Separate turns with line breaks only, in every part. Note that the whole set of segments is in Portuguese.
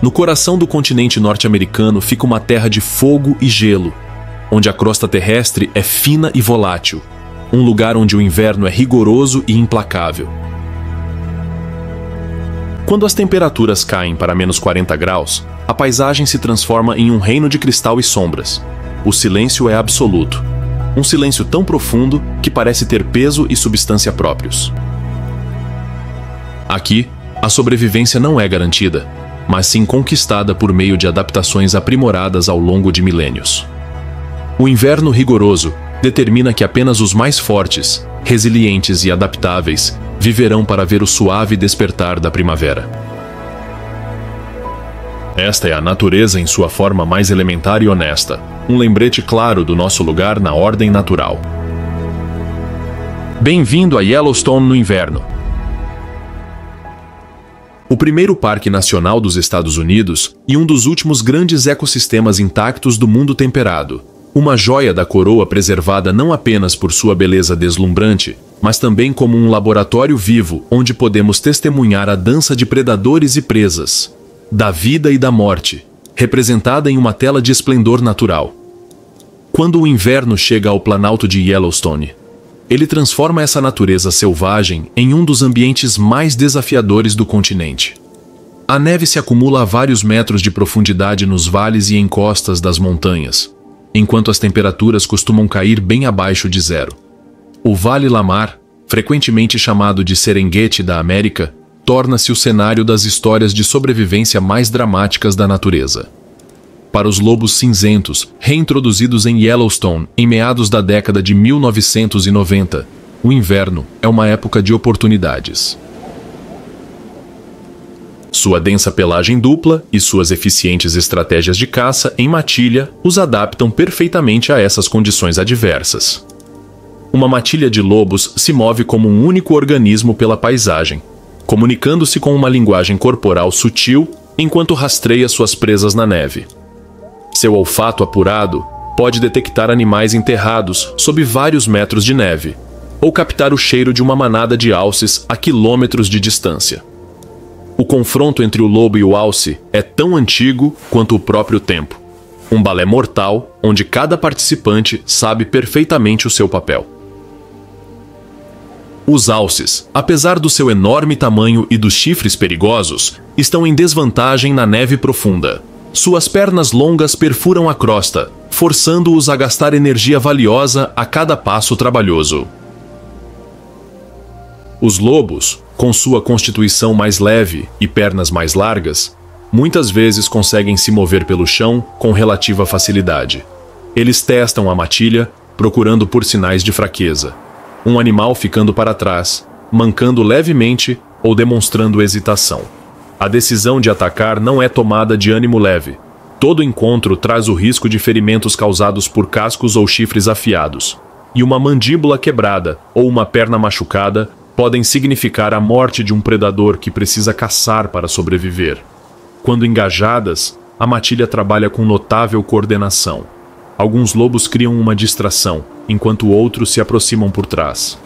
No coração do continente norte-americano fica uma terra de fogo e gelo, onde a crosta terrestre é fina e volátil, um lugar onde o inverno é rigoroso e implacável. Quando as temperaturas caem para menos 40 graus, a paisagem se transforma em um reino de cristal e sombras. O silêncio é absoluto. Um silêncio tão profundo que parece ter peso e substância próprios. Aqui, a sobrevivência não é garantida, mas sim conquistada por meio de adaptações aprimoradas ao longo de milênios. O inverno rigoroso determina que apenas os mais fortes, resilientes e adaptáveis viverão para ver o suave despertar da primavera. Esta é a natureza em sua forma mais elementar e honesta, um lembrete claro do nosso lugar na ordem natural. Bem-vindo a Yellowstone no inverno. O primeiro parque nacional dos Estados Unidos e um dos últimos grandes ecossistemas intactos do mundo temperado. Uma joia da coroa preservada não apenas por sua beleza deslumbrante, mas também como um laboratório vivo onde podemos testemunhar a dança de predadores e presas, da vida e da morte, representada em uma tela de esplendor natural. Quando o inverno chega ao planalto de Yellowstone, ele transforma essa natureza selvagem em um dos ambientes mais desafiadores do continente. A neve se acumula a vários metros de profundidade nos vales e encostas das montanhas, enquanto as temperaturas costumam cair bem abaixo de zero. O Vale Lamar, frequentemente chamado de Serengeti da América, torna-se o cenário das histórias de sobrevivência mais dramáticas da natureza. Para os lobos cinzentos, reintroduzidos em Yellowstone em meados da década de 1990, o inverno é uma época de oportunidades. Sua densa pelagem dupla e suas eficientes estratégias de caça em matilha os adaptam perfeitamente a essas condições adversas. Uma matilha de lobos se move como um único organismo pela paisagem, comunicando-se com uma linguagem corporal sutil enquanto rastreia suas presas na neve. Seu olfato apurado pode detectar animais enterrados sob vários metros de neve, ou captar o cheiro de uma manada de alces a quilômetros de distância. O confronto entre o lobo e o alce é tão antigo quanto o próprio tempo. Um balé mortal onde cada participante sabe perfeitamente o seu papel. Os alces, apesar do seu enorme tamanho e dos chifres perigosos, estão em desvantagem na neve profunda. Suas pernas longas perfuram a crosta, forçando-os a gastar energia valiosa a cada passo trabalhoso. Os lobos, com sua constituição mais leve e pernas mais largas, muitas vezes conseguem se mover pelo chão com relativa facilidade. Eles testam a matilha, procurando por sinais de fraqueza. Um animal ficando para trás, mancando levemente ou demonstrando hesitação. A decisão de atacar não é tomada de ânimo leve. Todo encontro traz o risco de ferimentos causados por cascos ou chifres afiados, e uma mandíbula quebrada ou uma perna machucada podem significar a morte de um predador que precisa caçar para sobreviver. Quando engajadas, a matilha trabalha com notável coordenação. Alguns lobos criam uma distração, enquanto outros se aproximam por trás.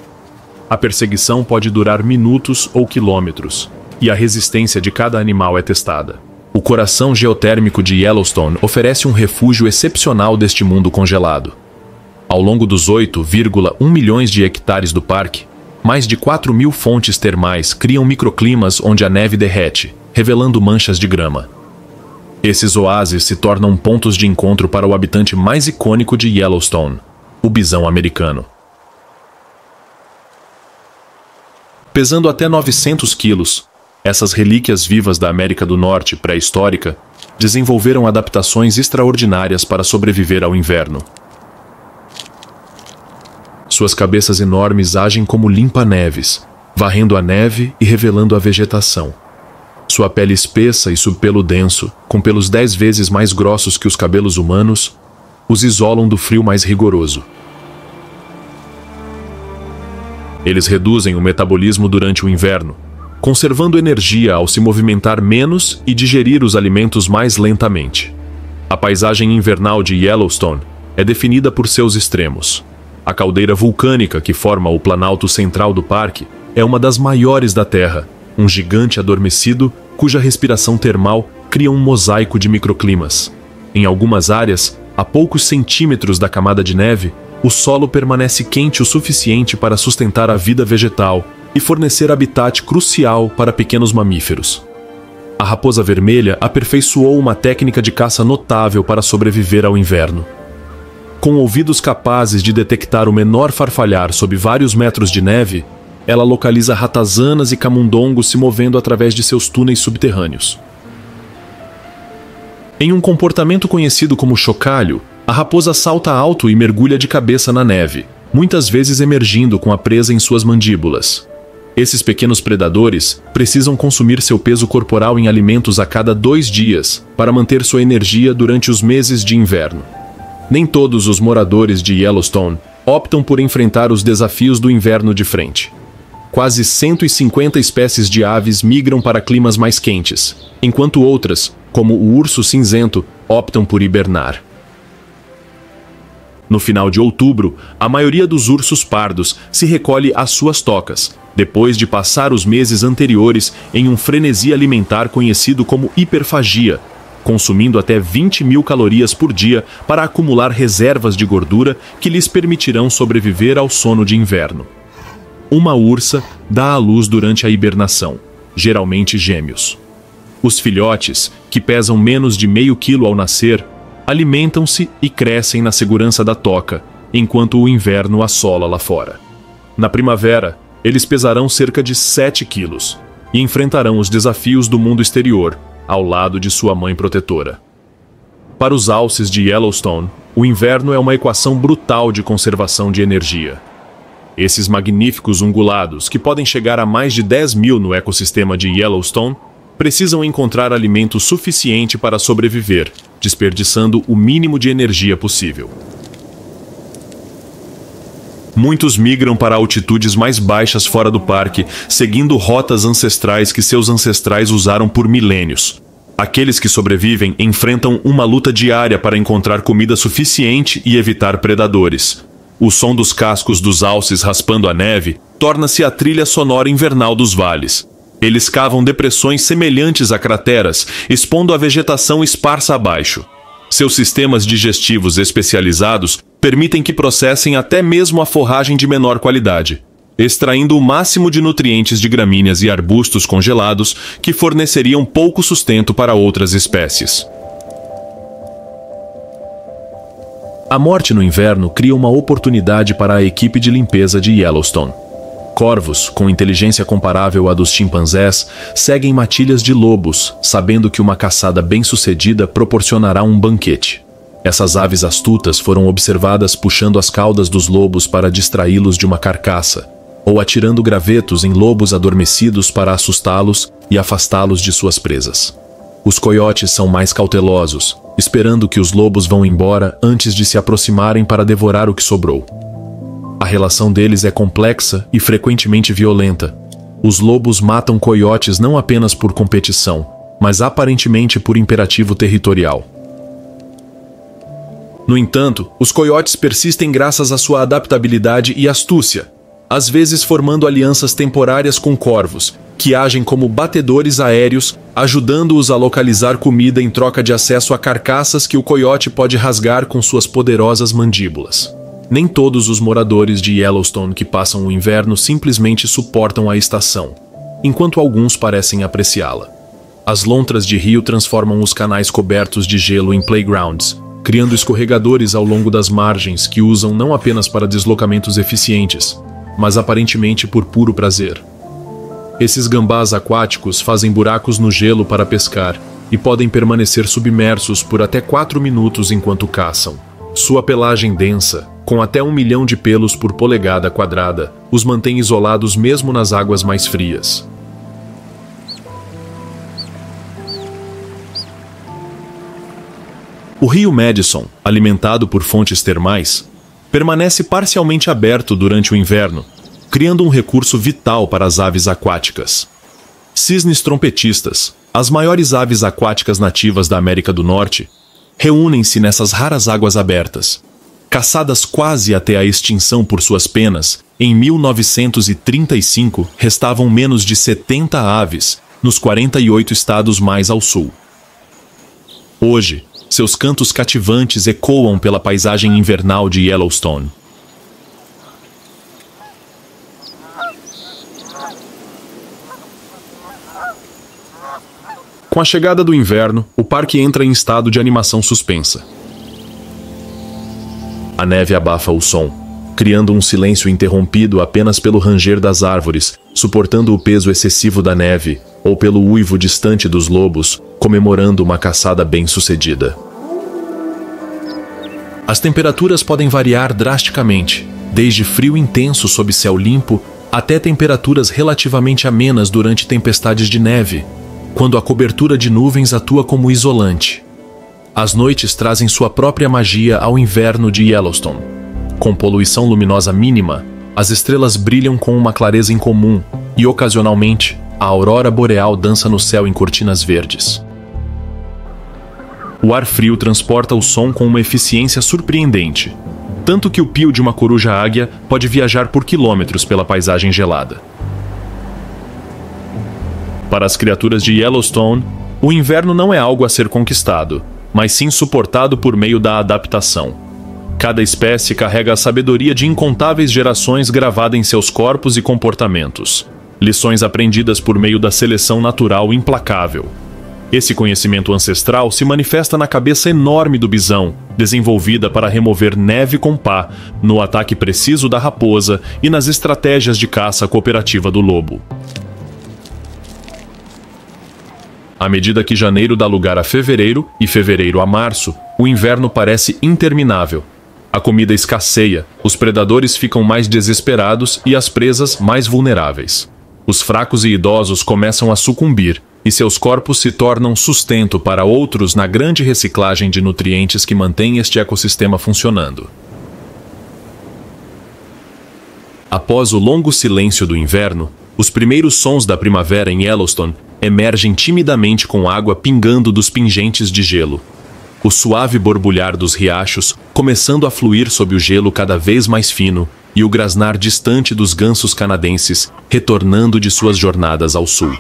A perseguição pode durar minutos ou quilômetros, e a resistência de cada animal é testada. O coração geotérmico de Yellowstone oferece um refúgio excepcional deste mundo congelado. Ao longo dos 8,1 milhões de hectares do parque, mais de 4.000 fontes termais criam microclimas onde a neve derrete, revelando manchas de grama. Esses oásis se tornam pontos de encontro para o habitante mais icônico de Yellowstone, o bisão americano. Pesando até 900 quilos, essas relíquias vivas da América do Norte pré-histórica desenvolveram adaptações extraordinárias para sobreviver ao inverno. Suas cabeças enormes agem como limpa-neves, varrendo a neve e revelando a vegetação. Sua pele espessa e subpelo denso, com pelos 10 vezes mais grossos que os cabelos humanos, os isolam do frio mais rigoroso. Eles reduzem o metabolismo durante o inverno, conservando energia ao se movimentar menos e digerir os alimentos mais lentamente. A paisagem invernal de Yellowstone é definida por seus extremos. A caldeira vulcânica que forma o planalto central do parque é uma das maiores da Terra, um gigante adormecido cuja respiração termal criam um mosaico de microclimas. Em algumas áreas, a poucos centímetros da camada de neve, o solo permanece quente o suficiente para sustentar a vida vegetal e fornecer habitat crucial para pequenos mamíferos. A raposa vermelha aperfeiçoou uma técnica de caça notável para sobreviver ao inverno. Com ouvidos capazes de detectar o menor farfalhar sob vários metros de neve, ela localiza ratazanas e camundongos se movendo através de seus túneis subterrâneos. Em um comportamento conhecido como chocalho, a raposa salta alto e mergulha de cabeça na neve, muitas vezes emergindo com a presa em suas mandíbulas. Esses pequenos predadores precisam consumir seu peso corporal em alimentos a cada 2 dias para manter sua energia durante os meses de inverno. Nem todos os moradores de Yellowstone optam por enfrentar os desafios do inverno de frente. Quase 150 espécies de aves migram para climas mais quentes, enquanto outras, como o urso cinzento, optam por hibernar. No final de outubro, a maioria dos ursos pardos se recolhe às suas tocas, depois de passar os meses anteriores em um frenesi alimentar conhecido como hiperfagia, consumindo até 20.000 calorias por dia para acumular reservas de gordura que lhes permitirão sobreviver ao sono de inverno. Uma ursa dá à luz durante a hibernação, geralmente gêmeos. Os filhotes, que pesam menos de meio quilo ao nascer, alimentam-se e crescem na segurança da toca, enquanto o inverno assola lá fora. Na primavera, eles pesarão cerca de 7 quilos e enfrentarão os desafios do mundo exterior, ao lado de sua mãe protetora. Para os alces de Yellowstone, o inverno é uma equação brutal de conservação de energia. Esses magníficos ungulados, que podem chegar a mais de 10.000 no ecossistema de Yellowstone, precisam encontrar alimento suficiente para sobreviver, desperdiçando o mínimo de energia possível. Muitos migram para altitudes mais baixas fora do parque, seguindo rotas ancestrais que seus ancestrais usaram por milênios. Aqueles que sobrevivem enfrentam uma luta diária para encontrar comida suficiente e evitar predadores. O som dos cascos dos alces raspando a neve torna-se a trilha sonora invernal dos vales. Eles cavam depressões semelhantes a crateras, expondo a vegetação esparsa abaixo. Seus sistemas digestivos especializados permitem que processem até mesmo a forragem de menor qualidade, extraindo o máximo de nutrientes de gramíneas e arbustos congelados que forneceriam pouco sustento para outras espécies. A morte no inverno cria uma oportunidade para a equipe de limpeza de Yellowstone. Corvos, com inteligência comparável à dos chimpanzés, seguem matilhas de lobos, sabendo que uma caçada bem-sucedida proporcionará um banquete. Essas aves astutas foram observadas puxando as caudas dos lobos para distraí-los de uma carcaça, ou atirando gravetos em lobos adormecidos para assustá-los e afastá-los de suas presas. Os coiotes são mais cautelosos, esperando que os lobos vão embora antes de se aproximarem para devorar o que sobrou. A relação deles é complexa e frequentemente violenta. Os lobos matam coiotes não apenas por competição, mas aparentemente por imperativo territorial. No entanto, os coiotes persistem graças à sua adaptabilidade e astúcia, às vezes formando alianças temporárias com corvos, que agem como batedores aéreos, ajudando-os a localizar comida em troca de acesso a carcaças que o coiote pode rasgar com suas poderosas mandíbulas. Nem todos os moradores de Yellowstone que passam o inverno simplesmente suportam a estação, enquanto alguns parecem apreciá-la. As lontras de rio transformam os canais cobertos de gelo em playgrounds, criando escorregadores ao longo das margens que usam não apenas para deslocamentos eficientes, mas aparentemente por puro prazer. Esses gambás aquáticos fazem buracos no gelo para pescar e podem permanecer submersos por até 4 minutos enquanto caçam. Sua pelagem densa, com até 1 milhão de pelos por polegada quadrada, os mantém isolados mesmo nas águas mais frias. O rio Madison, alimentado por fontes termais, permanece parcialmente aberto durante o inverno, criando um recurso vital para as aves aquáticas. Cisnes trompetistas, as maiores aves aquáticas nativas da América do Norte, reúnem-se nessas raras águas abertas. Caçadas quase até a extinção por suas penas, em 1935 restavam menos de 70 aves nos 48 estados mais ao sul. Hoje, seus cantos cativantes ecoam pela paisagem invernal de Yellowstone. Com a chegada do inverno, o parque entra em estado de animação suspensa. A neve abafa o som, criando um silêncio interrompido apenas pelo ranger das árvores, suportando o peso excessivo da neve, ou pelo uivo distante dos lobos, comemorando uma caçada bem-sucedida. As temperaturas podem variar drasticamente, desde frio intenso sob céu limpo, até temperaturas relativamente amenas durante tempestades de neve, quando a cobertura de nuvens atua como isolante. As noites trazem sua própria magia ao inverno de Yellowstone. Com poluição luminosa mínima, as estrelas brilham com uma clareza incomum e, ocasionalmente, a aurora boreal dança no céu em cortinas verdes. O ar frio transporta o som com uma eficiência surpreendente, tanto que o pio de uma coruja-águia pode viajar por quilômetros pela paisagem gelada. Para as criaturas de Yellowstone, o inverno não é algo a ser conquistado, mas sim suportado por meio da adaptação. Cada espécie carrega a sabedoria de incontáveis gerações gravada em seus corpos e comportamentos, lições aprendidas por meio da seleção natural implacável. Esse conhecimento ancestral se manifesta na cabeça enorme do bisão, desenvolvida para remover neve com pá, no ataque preciso da raposa e nas estratégias de caça cooperativa do lobo. À medida que janeiro dá lugar a fevereiro e fevereiro a março, o inverno parece interminável. A comida escasseia, os predadores ficam mais desesperados e as presas mais vulneráveis. Os fracos e idosos começam a sucumbir, e seus corpos se tornam sustento para outros na grande reciclagem de nutrientes que mantém este ecossistema funcionando. Após o longo silêncio do inverno, os primeiros sons da primavera em Yellowstone emergem timidamente com água pingando dos pingentes de gelo. O suave borbulhar dos riachos começando a fluir sob o gelo cada vez mais fino e o grasnar distante dos gansos canadenses retornando de suas jornadas ao sul.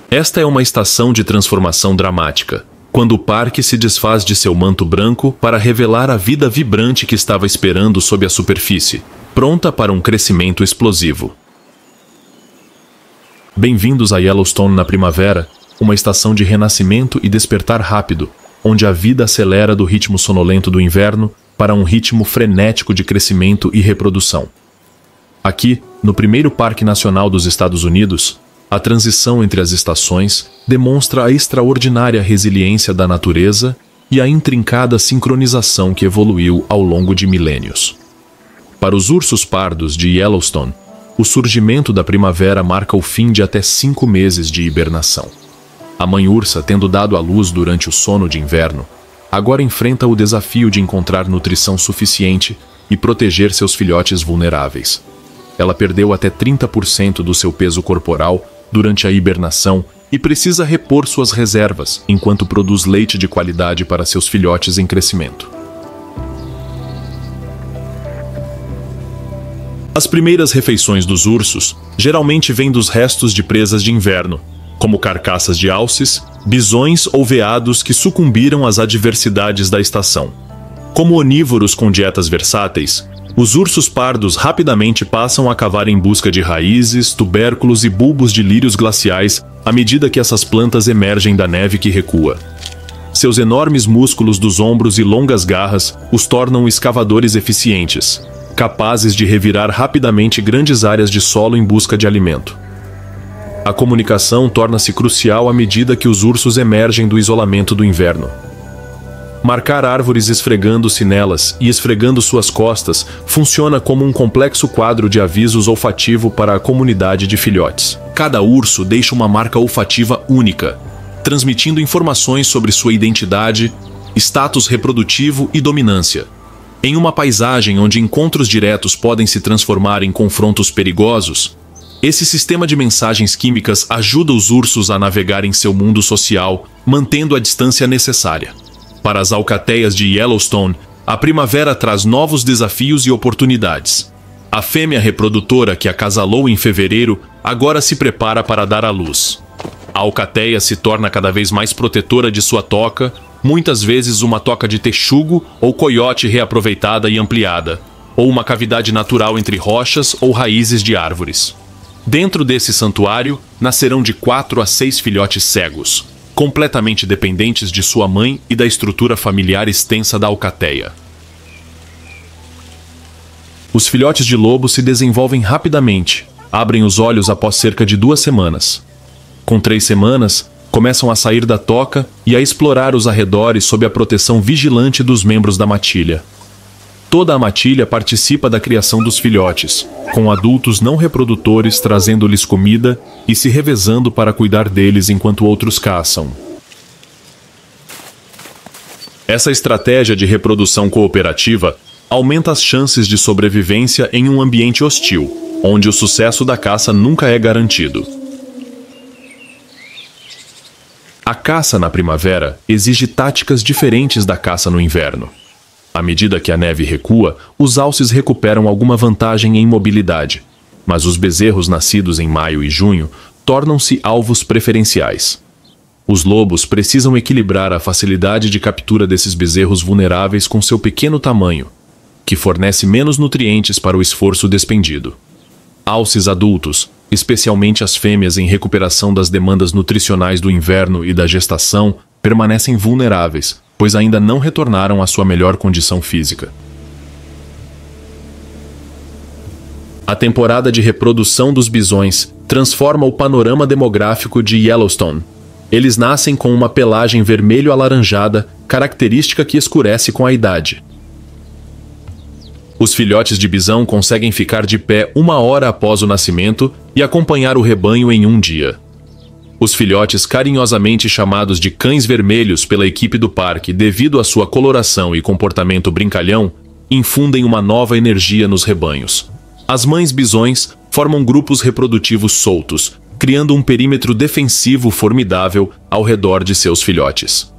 Esta é uma estação de transformação dramática, quando o parque se desfaz de seu manto branco para revelar a vida vibrante que estava esperando sob a superfície, pronta para um crescimento explosivo. Bem-vindos a Yellowstone na primavera, uma estação de renascimento e despertar rápido, onde a vida acelera do ritmo sonolento do inverno para um ritmo frenético de crescimento e reprodução. Aqui, no primeiro Parque Nacional dos Estados Unidos, a transição entre as estações demonstra a extraordinária resiliência da natureza e a intrincada sincronização que evoluiu ao longo de milênios. Para os ursos pardos de Yellowstone, o surgimento da primavera marca o fim de até 5 meses de hibernação. A mãe ursa, tendo dado à luz durante o sono de inverno, agora enfrenta o desafio de encontrar nutrição suficiente e proteger seus filhotes vulneráveis. Ela perdeu até 30% do seu peso corporal durante a hibernação e precisa repor suas reservas enquanto produz leite de qualidade para seus filhotes em crescimento. As primeiras refeições dos ursos geralmente vêm dos restos de presas de inverno, como carcaças de alces, bisões ou veados que sucumbiram às adversidades da estação. Como onívoros com dietas versáteis, os ursos pardos rapidamente passam a cavar em busca de raízes, tubérculos e bulbos de lírios glaciais à medida que essas plantas emergem da neve que recua. Seus enormes músculos dos ombros e longas garras os tornam escavadores eficientes, capazes de revirar rapidamente grandes áreas de solo em busca de alimento. A comunicação torna-se crucial à medida que os ursos emergem do isolamento do inverno. Marcar árvores esfregando-se nelas e esfregando suas costas funciona como um complexo quadro de avisos olfativo para a comunidade de filhotes. Cada urso deixa uma marca olfativa única, transmitindo informações sobre sua identidade, status reprodutivo e dominância. Em uma paisagem onde encontros diretos podem se transformar em confrontos perigosos, esse sistema de mensagens químicas ajuda os ursos a navegar em seu mundo social, mantendo a distância necessária. Para as alcateias de Yellowstone, a primavera traz novos desafios e oportunidades. A fêmea reprodutora que acasalou em fevereiro agora se prepara para dar à luz. A alcateia se torna cada vez mais protetora de sua toca, muitas vezes uma toca de texugo ou coiote reaproveitada e ampliada, ou uma cavidade natural entre rochas ou raízes de árvores. Dentro desse santuário, nascerão de 4 a 6 filhotes cegos, completamente dependentes de sua mãe e da estrutura familiar extensa da alcateia. Os filhotes de lobo se desenvolvem rapidamente, abrem os olhos após cerca de 2 semanas. Com 3 semanas, começam a sair da toca e a explorar os arredores sob a proteção vigilante dos membros da matilha. Toda a matilha participa da criação dos filhotes, com adultos não reprodutores trazendo-lhes comida e se revezando para cuidar deles enquanto outros caçam. Essa estratégia de reprodução cooperativa aumenta as chances de sobrevivência em um ambiente hostil, onde o sucesso da caça nunca é garantido. A caça na primavera exige táticas diferentes da caça no inverno. À medida que a neve recua, os alces recuperam alguma vantagem em mobilidade, mas os bezerros nascidos em maio e junho tornam-se alvos preferenciais. Os lobos precisam equilibrar a facilidade de captura desses bezerros vulneráveis com seu pequeno tamanho, que fornece menos nutrientes para o esforço despendido. Alces adultos, especialmente as fêmeas em recuperação das demandas nutricionais do inverno e da gestação, permanecem vulneráveis, pois ainda não retornaram à sua melhor condição física. A temporada de reprodução dos bisões transforma o panorama demográfico de Yellowstone. Eles nascem com uma pelagem vermelho-alaranjada, característica que escurece com a idade. Os filhotes de bisão conseguem ficar de pé 1 hora após o nascimento e acompanhar o rebanho em um dia. Os filhotes, carinhosamente chamados de cães vermelhos pela equipe do parque devido à sua coloração e comportamento brincalhão, infundem uma nova energia nos rebanhos. As mães bisões formam grupos reprodutivos soltos, criando um perímetro defensivo formidável ao redor de seus filhotes.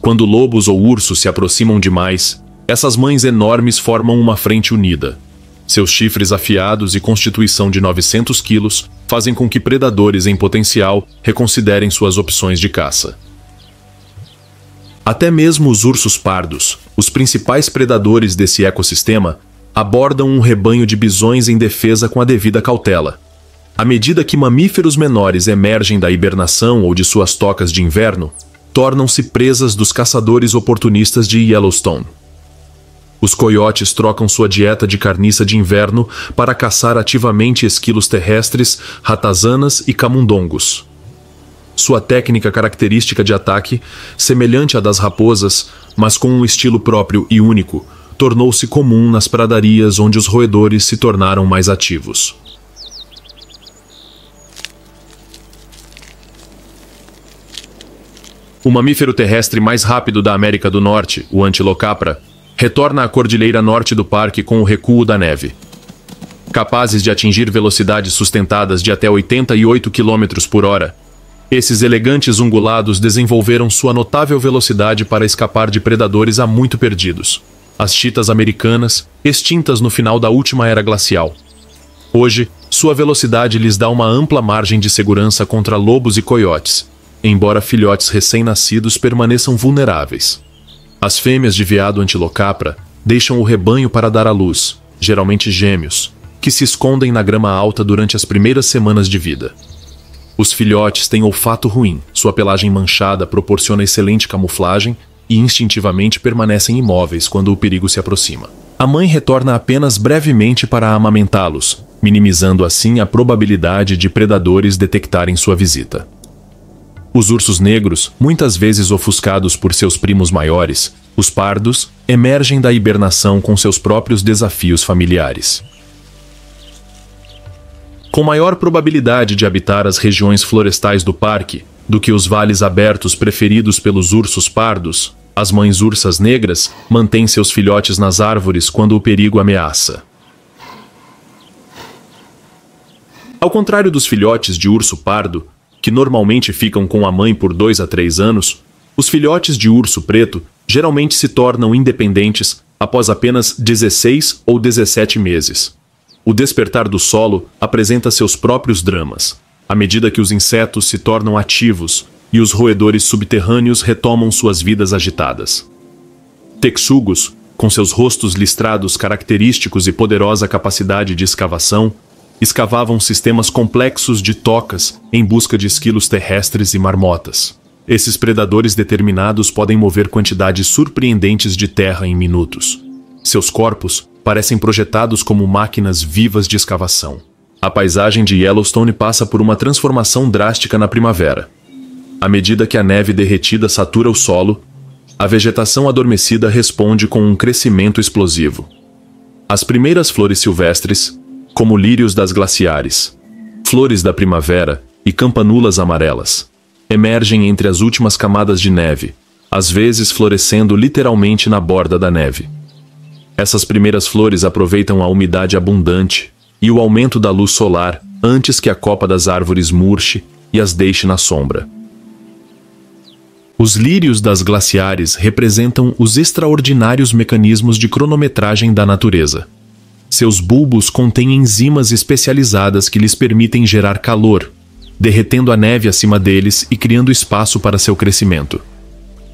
Quando lobos ou ursos se aproximam demais, essas mães enormes formam uma frente unida. Seus chifres afiados e constituição de 900 quilos fazem com que predadores em potencial reconsiderem suas opções de caça. Até mesmo os ursos pardos, os principais predadores desse ecossistema, abordam um rebanho de bisões em defesa com a devida cautela. À medida que mamíferos menores emergem da hibernação ou de suas tocas de inverno, tornam-se presas dos caçadores oportunistas de Yellowstone. Os coiotes trocam sua dieta de carniça de inverno para caçar ativamente esquilos terrestres, ratazanas e camundongos. Sua técnica característica de ataque, semelhante à das raposas, mas com um estilo próprio e único, tornou-se comum nas pradarias onde os roedores se tornaram mais ativos. O mamífero terrestre mais rápido da América do Norte, o antilocapra, retorna à cordilheira norte do parque com o recuo da neve. Capazes de atingir velocidades sustentadas de até 88 km por hora, esses elegantes ungulados desenvolveram sua notável velocidade para escapar de predadores há muito perdidos, as chitas americanas, extintas no final da última era glacial. Hoje, sua velocidade lhes dá uma ampla margem de segurança contra lobos e coiotes, embora filhotes recém-nascidos permaneçam vulneráveis. As fêmeas de veado antilocapra deixam o rebanho para dar à luz, geralmente gêmeos, que se escondem na grama alta durante as primeiras semanas de vida. Os filhotes têm olfato ruim, sua pelagem manchada proporciona excelente camuflagem e instintivamente permanecem imóveis quando o perigo se aproxima. A mãe retorna apenas brevemente para amamentá-los, minimizando assim a probabilidade de predadores detectarem sua visita. Os ursos negros, muitas vezes ofuscados por seus primos maiores, os pardos, emergem da hibernação com seus próprios desafios familiares. Com maior probabilidade de habitar as regiões florestais do parque do que os vales abertos preferidos pelos ursos pardos, as mães ursas negras mantêm seus filhotes nas árvores quando o perigo ameaça. Ao contrário dos filhotes de urso pardo, que normalmente ficam com a mãe por 2 a 3 anos, os filhotes de urso preto geralmente se tornam independentes após apenas 16 ou 17 meses. O despertar do solo apresenta seus próprios dramas. à medida que os insetos se tornam ativos e os roedores subterrâneos retomam suas vidas agitadas. Texugos, com seus rostos listrados característicos e poderosa capacidade de escavação, escavavam sistemas complexos de tocas em busca de esquilos terrestres e marmotas. Esses predadores determinados podem mover quantidades surpreendentes de terra em minutos. Seus corpos parecem projetados como máquinas vivas de escavação. A paisagem de Yellowstone passa por uma transformação drástica na primavera. À medida que a neve derretida satura o solo, a vegetação adormecida responde com um crescimento explosivo. As primeiras flores silvestres, como lírios das glaciares, flores da primavera e campanulas amarelas, emergem entre as últimas camadas de neve, às vezes florescendo literalmente na borda da neve. Essas primeiras flores aproveitam a umidade abundante e o aumento da luz solar antes que a copa das árvores murche e as deixe na sombra. Os lírios das glaciares representam os extraordinários mecanismos de cronometragem da natureza. Seus bulbos contêm enzimas especializadas que lhes permitem gerar calor, derretendo a neve acima deles e criando espaço para seu crescimento.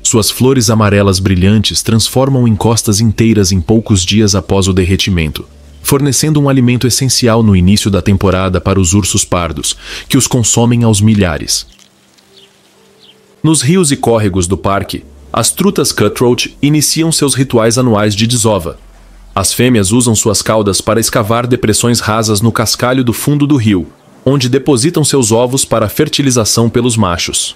Suas flores amarelas brilhantes transformam encostas inteiras em poucos dias após o derretimento, fornecendo um alimento essencial no início da temporada para os ursos pardos, que os consomem aos milhares. Nos rios e córregos do parque, as trutas cutthroat iniciam seus rituais anuais de desova. As fêmeas usam suas caudas para escavar depressões rasas no cascalho do fundo do rio, onde depositam seus ovos para fertilização pelos machos.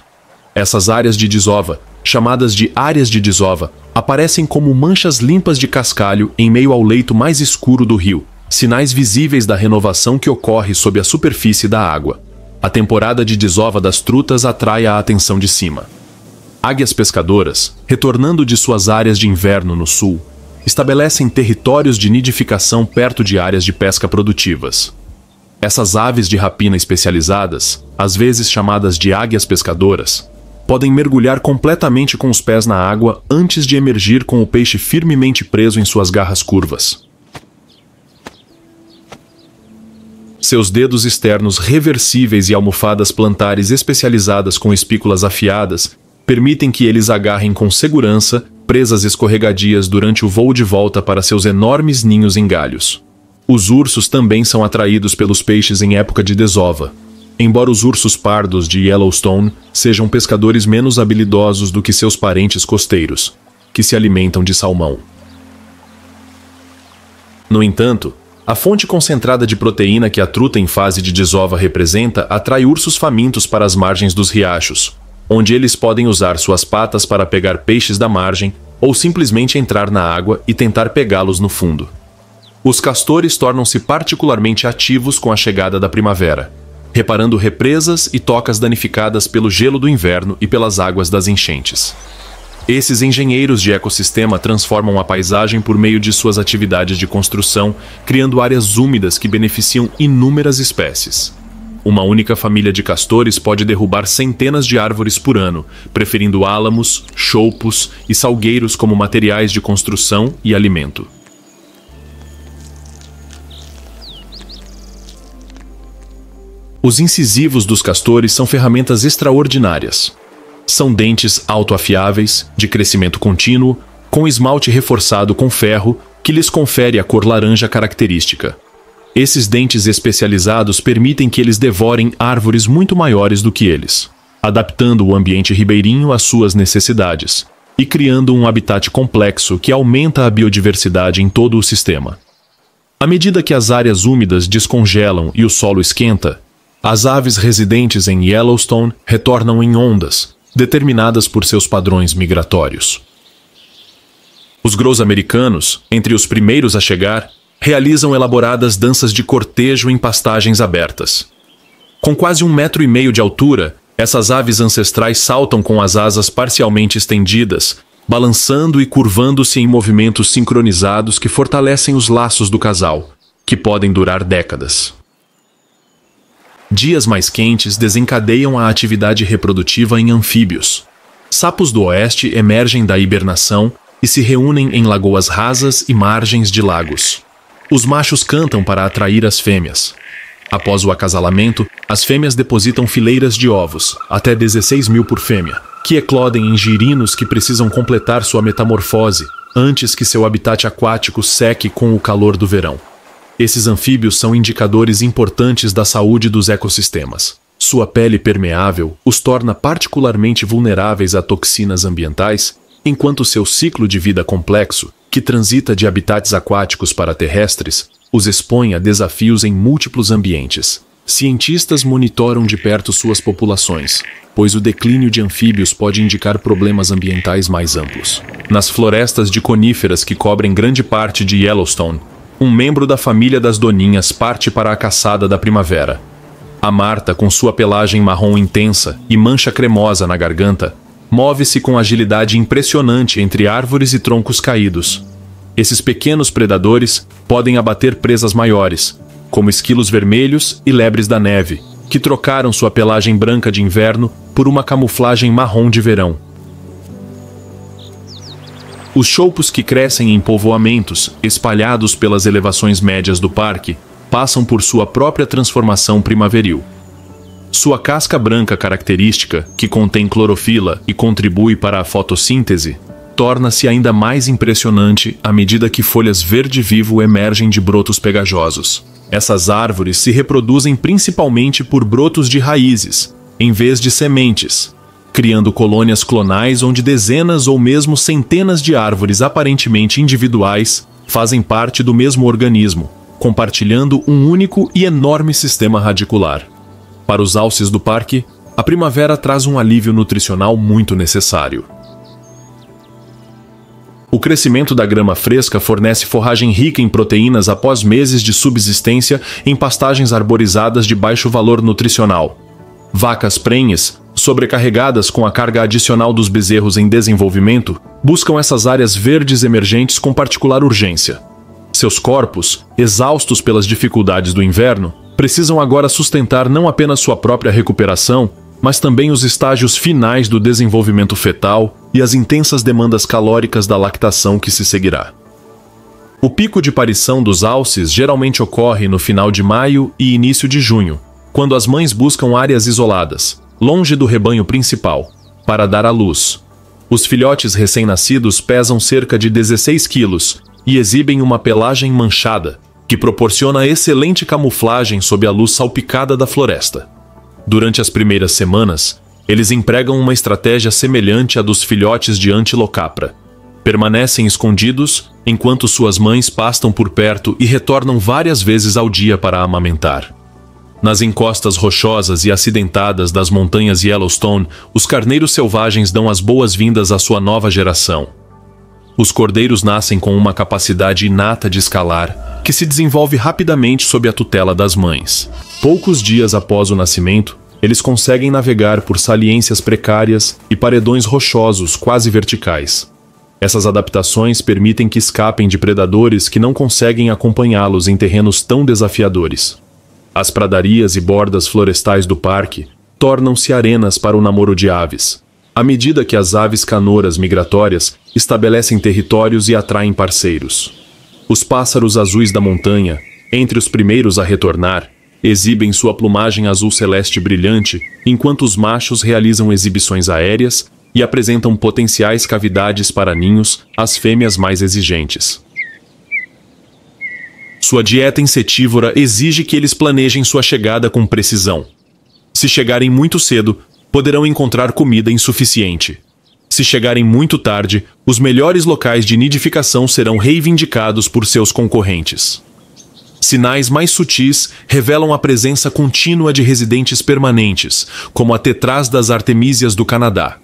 Essas áreas de desova, chamadas de áreas de desova, aparecem como manchas limpas de cascalho em meio ao leito mais escuro do rio, sinais visíveis da renovação que ocorre sob a superfície da água. A temporada de desova das trutas atrai a atenção de cima. Águias pescadoras, retornando de suas áreas de inverno no sul, estabelecem territórios de nidificação perto de áreas de pesca produtivas. Essas aves de rapina especializadas, às vezes chamadas de águias pescadoras, podem mergulhar completamente com os pés na água antes de emergir com o peixe firmemente preso em suas garras curvas. Seus dedos externos reversíveis e almofadas plantares especializadas com espículas afiadas permitem que eles agarrem com segurança presas escorregadias durante o voo de volta para seus enormes ninhos em galhos. Os ursos também são atraídos pelos peixes em época de desova, embora os ursos pardos de Yellowstone sejam pescadores menos habilidosos do que seus parentes costeiros, que se alimentam de salmão. No entanto, a fonte concentrada de proteína que a truta em fase de desova representa atrai ursos famintos para as margens dos riachos, onde eles podem usar suas patas para pegar peixes da margem ou simplesmente entrar na água e tentar pegá-los no fundo. Os castores tornam-se particularmente ativos com a chegada da primavera, reparando represas e tocas danificadas pelo gelo do inverno e pelas águas das enchentes. Esses engenheiros de ecossistema transformam a paisagem por meio de suas atividades de construção, criando áreas úmidas que beneficiam inúmeras espécies. Uma única família de castores pode derrubar centenas de árvores por ano, preferindo álamos, choupos e salgueiros como materiais de construção e alimento. Os incisivos dos castores são ferramentas extraordinárias. São dentes autoafiáveis, de crescimento contínuo, com esmalte reforçado com ferro, que lhes confere a cor laranja característica. Esses dentes especializados permitem que eles devorem árvores muito maiores do que eles, adaptando o ambiente ribeirinho às suas necessidades e criando um habitat complexo que aumenta a biodiversidade em todo o sistema. À medida que as áreas úmidas descongelam e o solo esquenta, as aves residentes em Yellowstone retornam em ondas, determinadas por seus padrões migratórios. Os grouse americanos, entre os primeiros a chegar, realizam elaboradas danças de cortejo em pastagens abertas. Com quase 1,5 metro de altura, essas aves ancestrais saltam com as asas parcialmente estendidas, balançando e curvando-se em movimentos sincronizados que fortalecem os laços do casal, que podem durar décadas. Dias mais quentes desencadeiam a atividade reprodutiva em anfíbios. Sapos do oeste emergem da hibernação e se reúnem em lagoas rasas e margens de lagos. Os machos cantam para atrair as fêmeas. Após o acasalamento, as fêmeas depositam fileiras de ovos, até 16.000 por fêmea, que eclodem em girinos que precisam completar sua metamorfose antes que seu habitat aquático seque com o calor do verão. Esses anfíbios são indicadores importantes da saúde dos ecossistemas. Sua pele permeável os torna particularmente vulneráveis a toxinas ambientais, enquanto seu ciclo de vida complexo, que transita de habitats aquáticos para terrestres, os expõe a desafios em múltiplos ambientes. Cientistas monitoram de perto suas populações, pois o declínio de anfíbios pode indicar problemas ambientais mais amplos. Nas florestas de coníferas que cobrem grande parte de Yellowstone, um membro da família das doninhas parte para a caçada da primavera. A Marta, com sua pelagem marrom intensa e mancha cremosa na garganta, move-se com agilidade impressionante entre árvores e troncos caídos. Esses pequenos predadores podem abater presas maiores, como esquilos vermelhos e lebres da neve, que trocaram sua pelagem branca de inverno por uma camuflagem marrom de verão. Os choupos que crescem em povoamentos, espalhados pelas elevações médias do parque, passam por sua própria transformação primaveril. Sua casca branca característica, que contém clorofila e contribui para a fotossíntese, torna-se ainda mais impressionante à medida que folhas verde-vivo emergem de brotos pegajosos. Essas árvores se reproduzem principalmente por brotos de raízes, em vez de sementes, criando colônias clonais onde dezenas ou mesmo centenas de árvores aparentemente individuais fazem parte do mesmo organismo, compartilhando um único e enorme sistema radicular. Para os alces do parque, a primavera traz um alívio nutricional muito necessário. O crescimento da grama fresca fornece forragem rica em proteínas após meses de subsistência em pastagens arborizadas de baixo valor nutricional. Vacas prenhes, sobrecarregadas com a carga adicional dos bezerros em desenvolvimento, buscam essas áreas verdes emergentes com particular urgência. Seus corpos, exaustos pelas dificuldades do inverno, precisam agora sustentar não apenas sua própria recuperação, mas também os estágios finais do desenvolvimento fetal e as intensas demandas calóricas da lactação que se seguirá. O pico de parição dos alces geralmente ocorre no final de maio e início de junho, quando as mães buscam áreas isoladas, longe do rebanho principal, para dar à luz. Os filhotes recém-nascidos pesam cerca de 16 quilos e exibem uma pelagem manchada, que proporciona excelente camuflagem sob a luz salpicada da floresta. Durante as primeiras semanas, eles empregam uma estratégia semelhante à dos filhotes de Antilocapra. Permanecem escondidos enquanto suas mães pastam por perto e retornam várias vezes ao dia para amamentar. Nas encostas rochosas e acidentadas das montanhas Yellowstone, os carneiros selvagens dão as boas-vindas à sua nova geração. Os cordeiros nascem com uma capacidade inata de escalar, que se desenvolve rapidamente sob a tutela das mães. Poucos dias após o nascimento, eles conseguem navegar por saliências precárias e paredões rochosos quase verticais. Essas adaptações permitem que escapem de predadores que não conseguem acompanhá-los em terrenos tão desafiadores. As pradarias e bordas florestais do parque tornam-se arenas para o namoro de aves, à medida que as aves canoras migratórias estabelecem territórios e atraem parceiros. Os pássaros azuis da montanha, entre os primeiros a retornar, exibem sua plumagem azul celeste brilhante, enquanto os machos realizam exibições aéreas e apresentam potenciais cavidades para ninhos às fêmeas mais exigentes. Sua dieta insetívora exige que eles planejem sua chegada com precisão. Se chegarem muito cedo, poderão encontrar comida insuficiente. Se chegarem muito tarde, os melhores locais de nidificação serão reivindicados por seus concorrentes. Sinais mais sutis revelam a presença contínua de residentes permanentes, como a tetrás das artemísias do Canadá.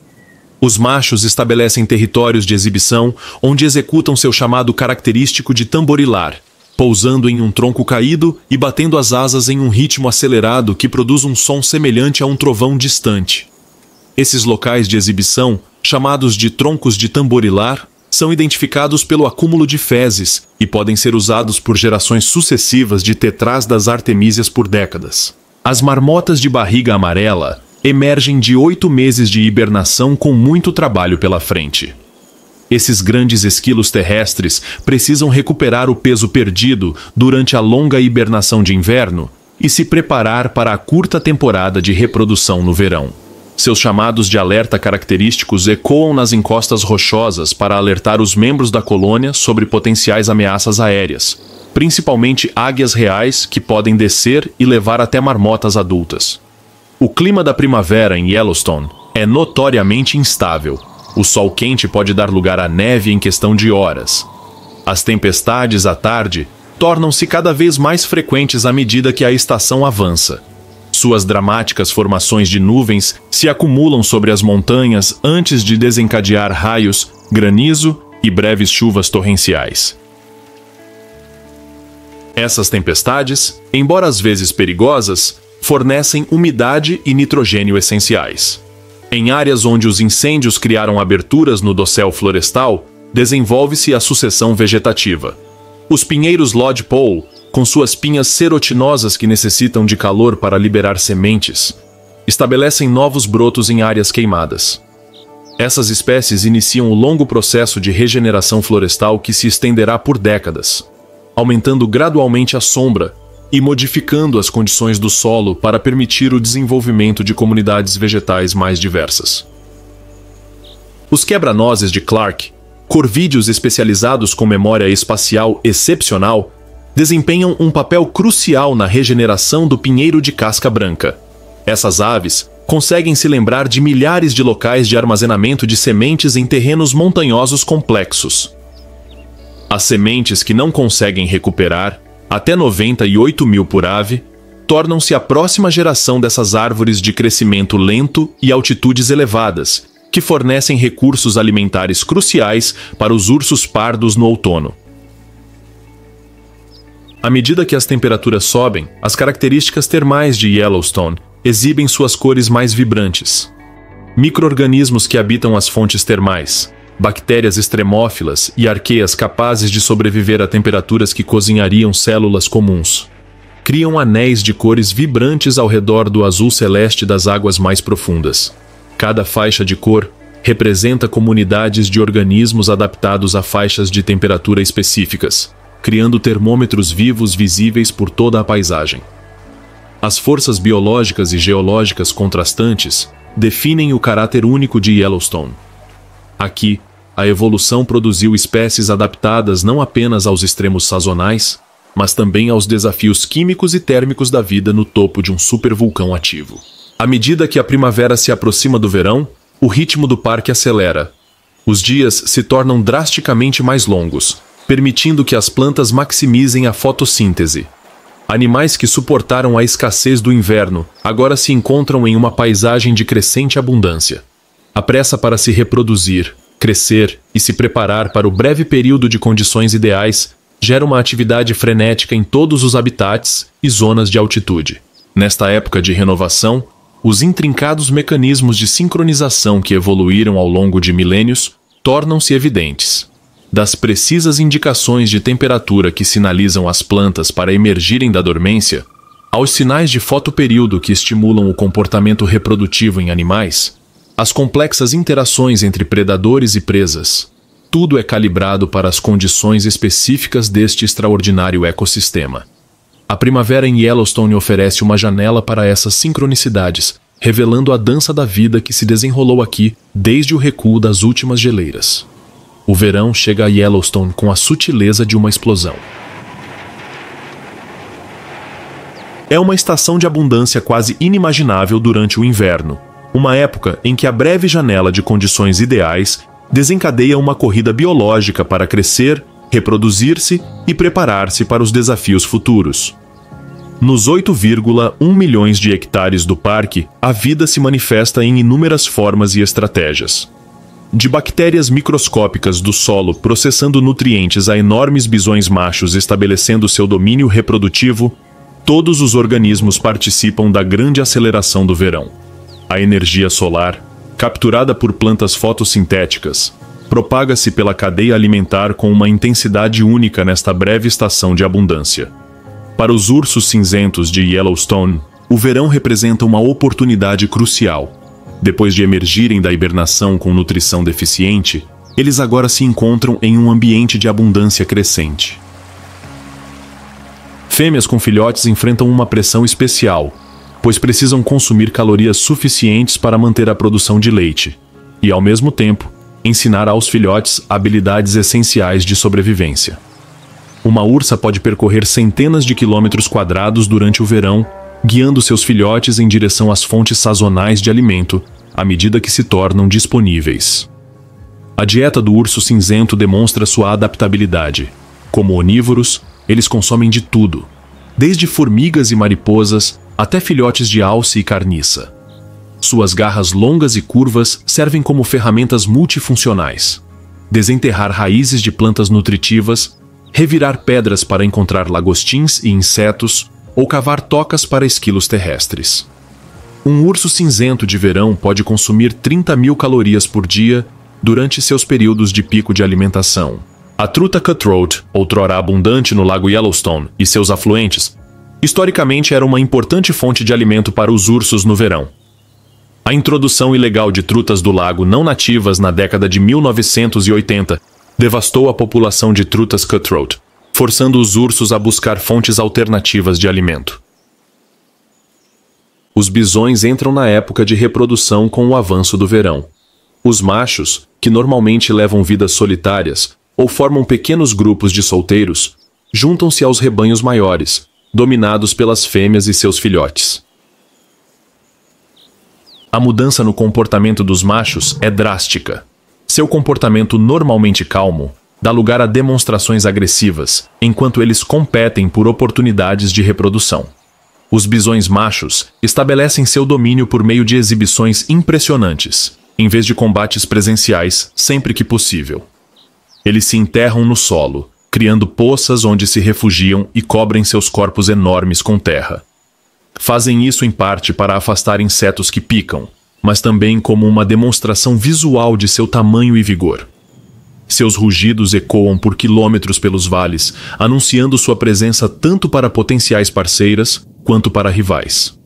Os machos estabelecem territórios de exibição onde executam seu chamado característico de tamborilar, pousando em um tronco caído e batendo as asas em um ritmo acelerado que produz um som semelhante a um trovão distante. Esses locais de exibição, chamados de troncos de tamborilar, são identificados pelo acúmulo de fezes e podem ser usados por gerações sucessivas de tetrás das artemísias por décadas. As marmotas de barriga amarela emergem de 8 meses de hibernação com muito trabalho pela frente. Esses grandes esquilos terrestres precisam recuperar o peso perdido durante a longa hibernação de inverno e se preparar para a curta temporada de reprodução no verão. Seus chamados de alerta característicos ecoam nas encostas rochosas para alertar os membros da colônia sobre potenciais ameaças aéreas, principalmente águias reais que podem descer e levar até marmotas adultas. O clima da primavera em Yellowstone é notoriamente instável. O sol quente pode dar lugar à neve em questão de horas. As tempestades à tarde tornam-se cada vez mais frequentes à medida que a estação avança. Suas dramáticas formações de nuvens se acumulam sobre as montanhas antes de desencadear raios, granizo e breves chuvas torrenciais. Essas tempestades, embora às vezes perigosas, fornecem umidade e nitrogênio essenciais. Em áreas onde os incêndios criaram aberturas no dossel florestal, desenvolve-se a sucessão vegetativa. Os pinheiros lodgepole, com suas pinhas serotinosas que necessitam de calor para liberar sementes, estabelecem novos brotos em áreas queimadas. Essas espécies iniciam o longo processo de regeneração florestal que se estenderá por décadas, aumentando gradualmente a sombra e modificando as condições do solo para permitir o desenvolvimento de comunidades vegetais mais diversas. Os quebra-nozes de Clark, corvídeos especializados com memória espacial excepcional, desempenham um papel crucial na regeneração do pinheiro de casca branca. Essas aves conseguem se lembrar de milhares de locais de armazenamento de sementes em terrenos montanhosos complexos. As sementes que não conseguem recuperar, até 98 mil por ave, tornam-se a próxima geração dessas árvores de crescimento lento e altitudes elevadas, que fornecem recursos alimentares cruciais para os ursos pardos no outono. À medida que as temperaturas sobem, as características termais de Yellowstone exibem suas cores mais vibrantes. Micro-organismos que habitam as fontes termais, bactérias extremófilas e arqueias capazes de sobreviver a temperaturas que cozinhariam células comuns, criam anéis de cores vibrantes ao redor do azul celeste das águas mais profundas. Cada faixa de cor representa comunidades de organismos adaptados a faixas de temperatura específicas, criando termômetros vivos visíveis por toda a paisagem. As forças biológicas e geológicas contrastantes definem o caráter único de Yellowstone. Aqui, a evolução produziu espécies adaptadas não apenas aos extremos sazonais, mas também aos desafios químicos e térmicos da vida no topo de um supervulcão ativo. À medida que a primavera se aproxima do verão, o ritmo do parque acelera. Os dias se tornam drasticamente mais longos, permitindo que as plantas maximizem a fotossíntese. Animais que suportaram a escassez do inverno agora se encontram em uma paisagem de crescente abundância. A pressa para se reproduzir, crescer e se preparar para o breve período de condições ideais gera uma atividade frenética em todos os habitats e zonas de altitude. Nesta época de renovação, os intrincados mecanismos de sincronização que evoluíram ao longo de milênios tornam-se evidentes. Das precisas indicações de temperatura que sinalizam as plantas para emergirem da dormência, aos sinais de fotoperíodo que estimulam o comportamento reprodutivo em animais, as complexas interações entre predadores e presas, tudo é calibrado para as condições específicas deste extraordinário ecossistema. A primavera em Yellowstone oferece uma janela para essas sincronicidades, revelando a dança da vida que se desenrolou aqui desde o recuo das últimas geleiras. O verão chega a Yellowstone com a sutileza de uma explosão. É uma estação de abundância quase inimaginável durante o inverno, uma época em que a breve janela de condições ideais desencadeia uma corrida biológica para crescer, reproduzir-se e preparar-se para os desafios futuros. Nos 8,1 milhões de hectares do parque, a vida se manifesta em inúmeras formas e estratégias. De bactérias microscópicas do solo processando nutrientes a enormes bisões machos estabelecendo seu domínio reprodutivo, todos os organismos participam da grande aceleração do verão. A energia solar, capturada por plantas fotossintéticas, propaga-se pela cadeia alimentar com uma intensidade única nesta breve estação de abundância. Para os ursos cinzentos de Yellowstone, o verão representa uma oportunidade crucial. Depois de emergirem da hibernação com nutrição deficiente, eles agora se encontram em um ambiente de abundância crescente. Fêmeas com filhotes enfrentam uma pressão especial, pois precisam consumir calorias suficientes para manter a produção de leite e, ao mesmo tempo, ensinar aos filhotes habilidades essenciais de sobrevivência. Uma ursa pode percorrer centenas de quilômetros quadrados durante o verão, guiando seus filhotes em direção às fontes sazonais de alimento, à medida que se tornam disponíveis. A dieta do urso cinzento demonstra sua adaptabilidade. Como onívoros, eles consomem de tudo, desde formigas e mariposas até filhotes de alce e carniça. Suas garras longas e curvas servem como ferramentas multifuncionais. Desenterrar raízes de plantas nutritivas, revirar pedras para encontrar lagostins e insetos, ou cavar tocas para esquilos terrestres. Um urso cinzento de verão pode consumir 30.000 calorias por dia durante seus períodos de pico de alimentação. A truta cutthroat, outrora abundante no lago Yellowstone e seus afluentes, historicamente era uma importante fonte de alimento para os ursos no verão. A introdução ilegal de trutas do lago não nativas na década de 1980 devastou a população de trutas cutthroat, forçando os ursos a buscar fontes alternativas de alimento. Os bisões entram na época de reprodução com o avanço do verão. Os machos, que normalmente levam vidas solitárias ou formam pequenos grupos de solteiros, juntam-se aos rebanhos maiores, dominados pelas fêmeas e seus filhotes. A mudança no comportamento dos machos é drástica. Seu comportamento normalmente calmo dá lugar a demonstrações agressivas, enquanto eles competem por oportunidades de reprodução. Os bisões machos estabelecem seu domínio por meio de exibições impressionantes, em vez de combates presenciais sempre que possível. Eles se enterram no solo, criando poças onde se refugiam e cobrem seus corpos enormes com terra. Fazem isso em parte para afastar insetos que picam, mas também como uma demonstração visual de seu tamanho e vigor. Seus rugidos ecoam por quilômetros pelos vales, anunciando sua presença tanto para potenciais parceiras quanto para rivais.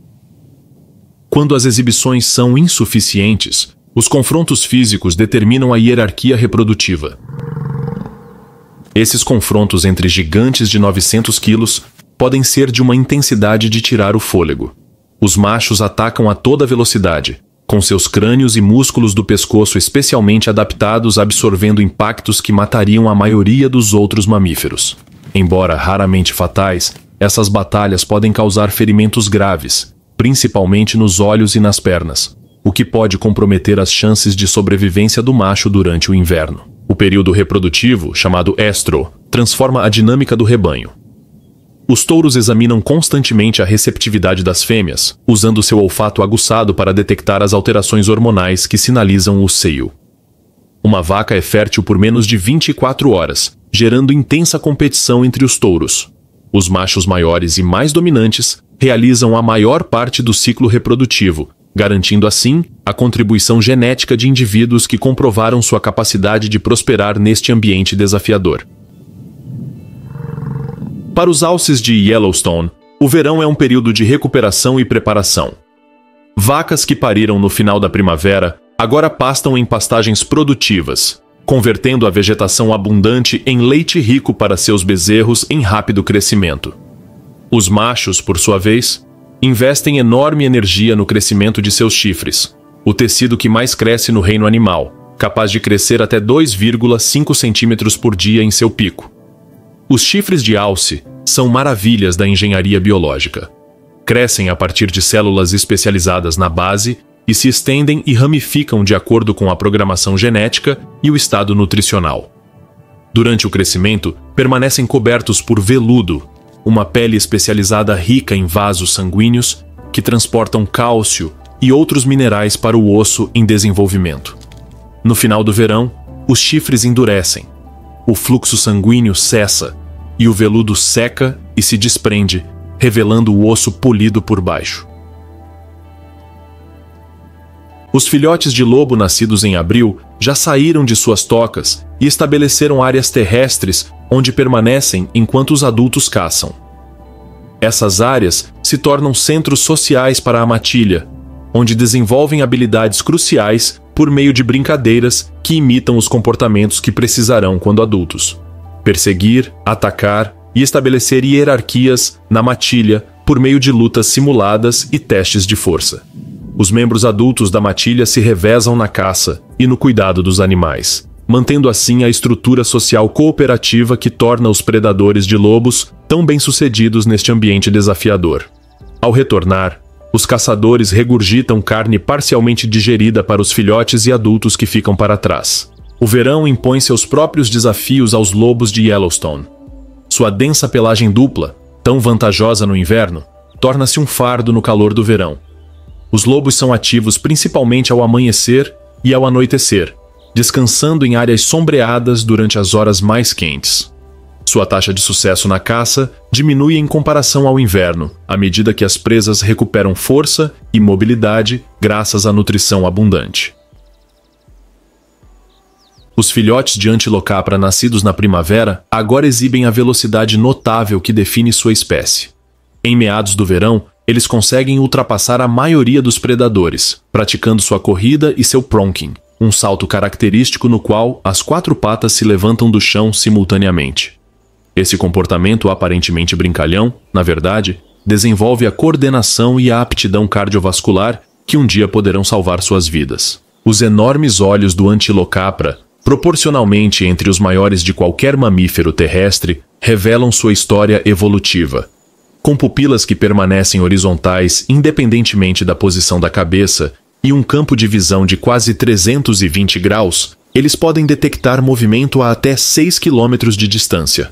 Quando as exibições são insuficientes, os confrontos físicos determinam a hierarquia reprodutiva. Esses confrontos entre gigantes de 900 quilos podem ser de uma intensidade de tirar o fôlego. Os machos atacam a toda velocidade, com seus crânios e músculos do pescoço especialmente adaptados absorvendo impactos que matariam a maioria dos outros mamíferos. Embora raramente fatais, essas batalhas podem causar ferimentos graves, principalmente nos olhos e nas pernas, o que pode comprometer as chances de sobrevivência do macho durante o inverno. O período reprodutivo, chamado estro, transforma a dinâmica do rebanho. Os touros examinam constantemente a receptividade das fêmeas, usando seu olfato aguçado para detectar as alterações hormonais que sinalizam o seio. Uma vaca é fértil por menos de 24 horas, gerando intensa competição entre os touros. Os machos maiores e mais dominantes realizam a maior parte do ciclo reprodutivo, garantindo assim a contribuição genética de indivíduos que comprovaram sua capacidade de prosperar neste ambiente desafiador. Para os alces de Yellowstone, o verão é um período de recuperação e preparação. Vacas que pariram no final da primavera agora pastam em pastagens produtivas, convertendo a vegetação abundante em leite rico para seus bezerros em rápido crescimento. Os machos, por sua vez, investem enorme energia no crescimento de seus chifres, o tecido que mais cresce no reino animal, capaz de crescer até 2,5 centímetros por dia em seu pico. Os chifres de alce são maravilhas da engenharia biológica. Crescem a partir de células especializadas na base e se estendem e ramificam de acordo com a programação genética e o estado nutricional. Durante o crescimento, permanecem cobertos por veludo, uma pele especializada rica em vasos sanguíneos que transportam cálcio e outros minerais para o osso em desenvolvimento. No final do verão, os chifres endurecem. O fluxo sanguíneo cessa e o veludo seca e se desprende, revelando o osso polido por baixo. Os filhotes de lobo nascidos em abril já saíram de suas tocas e estabeleceram áreas terrestres onde permanecem enquanto os adultos caçam. Essas áreas se tornam centros sociais para a matilha, onde desenvolvem habilidades cruciais por meio de brincadeiras que imitam os comportamentos que precisarão quando adultos: perseguir, atacar e estabelecer hierarquias na matilha por meio de lutas simuladas e testes de força. Os membros adultos da matilha se revezam na caça e no cuidado dos animais, mantendo assim a estrutura social cooperativa que torna os predadores de lobos tão bem-sucedidos neste ambiente desafiador. Ao retornar, os caçadores regurgitam carne parcialmente digerida para os filhotes e adultos que ficam para trás. O verão impõe seus próprios desafios aos lobos de Yellowstone. Sua densa pelagem dupla, tão vantajosa no inverno, torna-se um fardo no calor do verão. Os lobos são ativos principalmente ao amanhecer e ao anoitecer, descansando em áreas sombreadas durante as horas mais quentes. Sua taxa de sucesso na caça diminui em comparação ao inverno, à medida que as presas recuperam força e mobilidade graças à nutrição abundante. Os filhotes de Antilocapra nascidos na primavera agora exibem a velocidade notável que define sua espécie. Em meados do verão, eles conseguem ultrapassar a maioria dos predadores, praticando sua corrida e seu pronking, um salto característico no qual as 4 patas se levantam do chão simultaneamente. Esse comportamento aparentemente brincalhão, na verdade, desenvolve a coordenação e a aptidão cardiovascular que um dia poderão salvar suas vidas. Os enormes olhos do Antilocapra, proporcionalmente entre os maiores de qualquer mamífero terrestre, revelam sua história evolutiva. Com pupilas que permanecem horizontais independentemente da posição da cabeça e um campo de visão de quase 320 graus, eles podem detectar movimento a até 6 km de distância.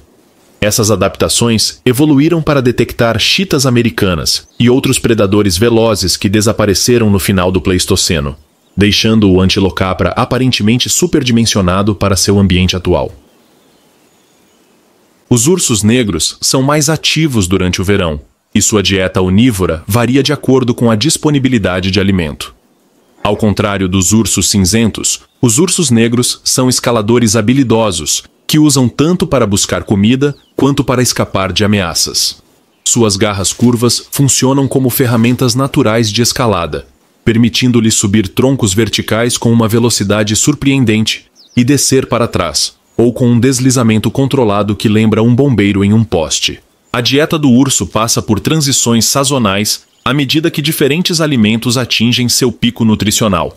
Essas adaptações evoluíram para detectar chitas americanas e outros predadores velozes que desapareceram no final do Pleistoceno, deixando o Antilocapra aparentemente superdimensionado para seu ambiente atual. Os ursos negros são mais ativos durante o verão, e sua dieta onívora varia de acordo com a disponibilidade de alimento. Ao contrário dos ursos cinzentos, os ursos negros são escaladores habilidosos, que usam tanto para buscar comida quanto para escapar de ameaças. Suas garras curvas funcionam como ferramentas naturais de escalada, permitindo-lhe subir troncos verticais com uma velocidade surpreendente e descer para trás, ou com um deslizamento controlado que lembra um bombeiro em um poste. A dieta do urso passa por transições sazonais à medida que diferentes alimentos atingem seu pico nutricional.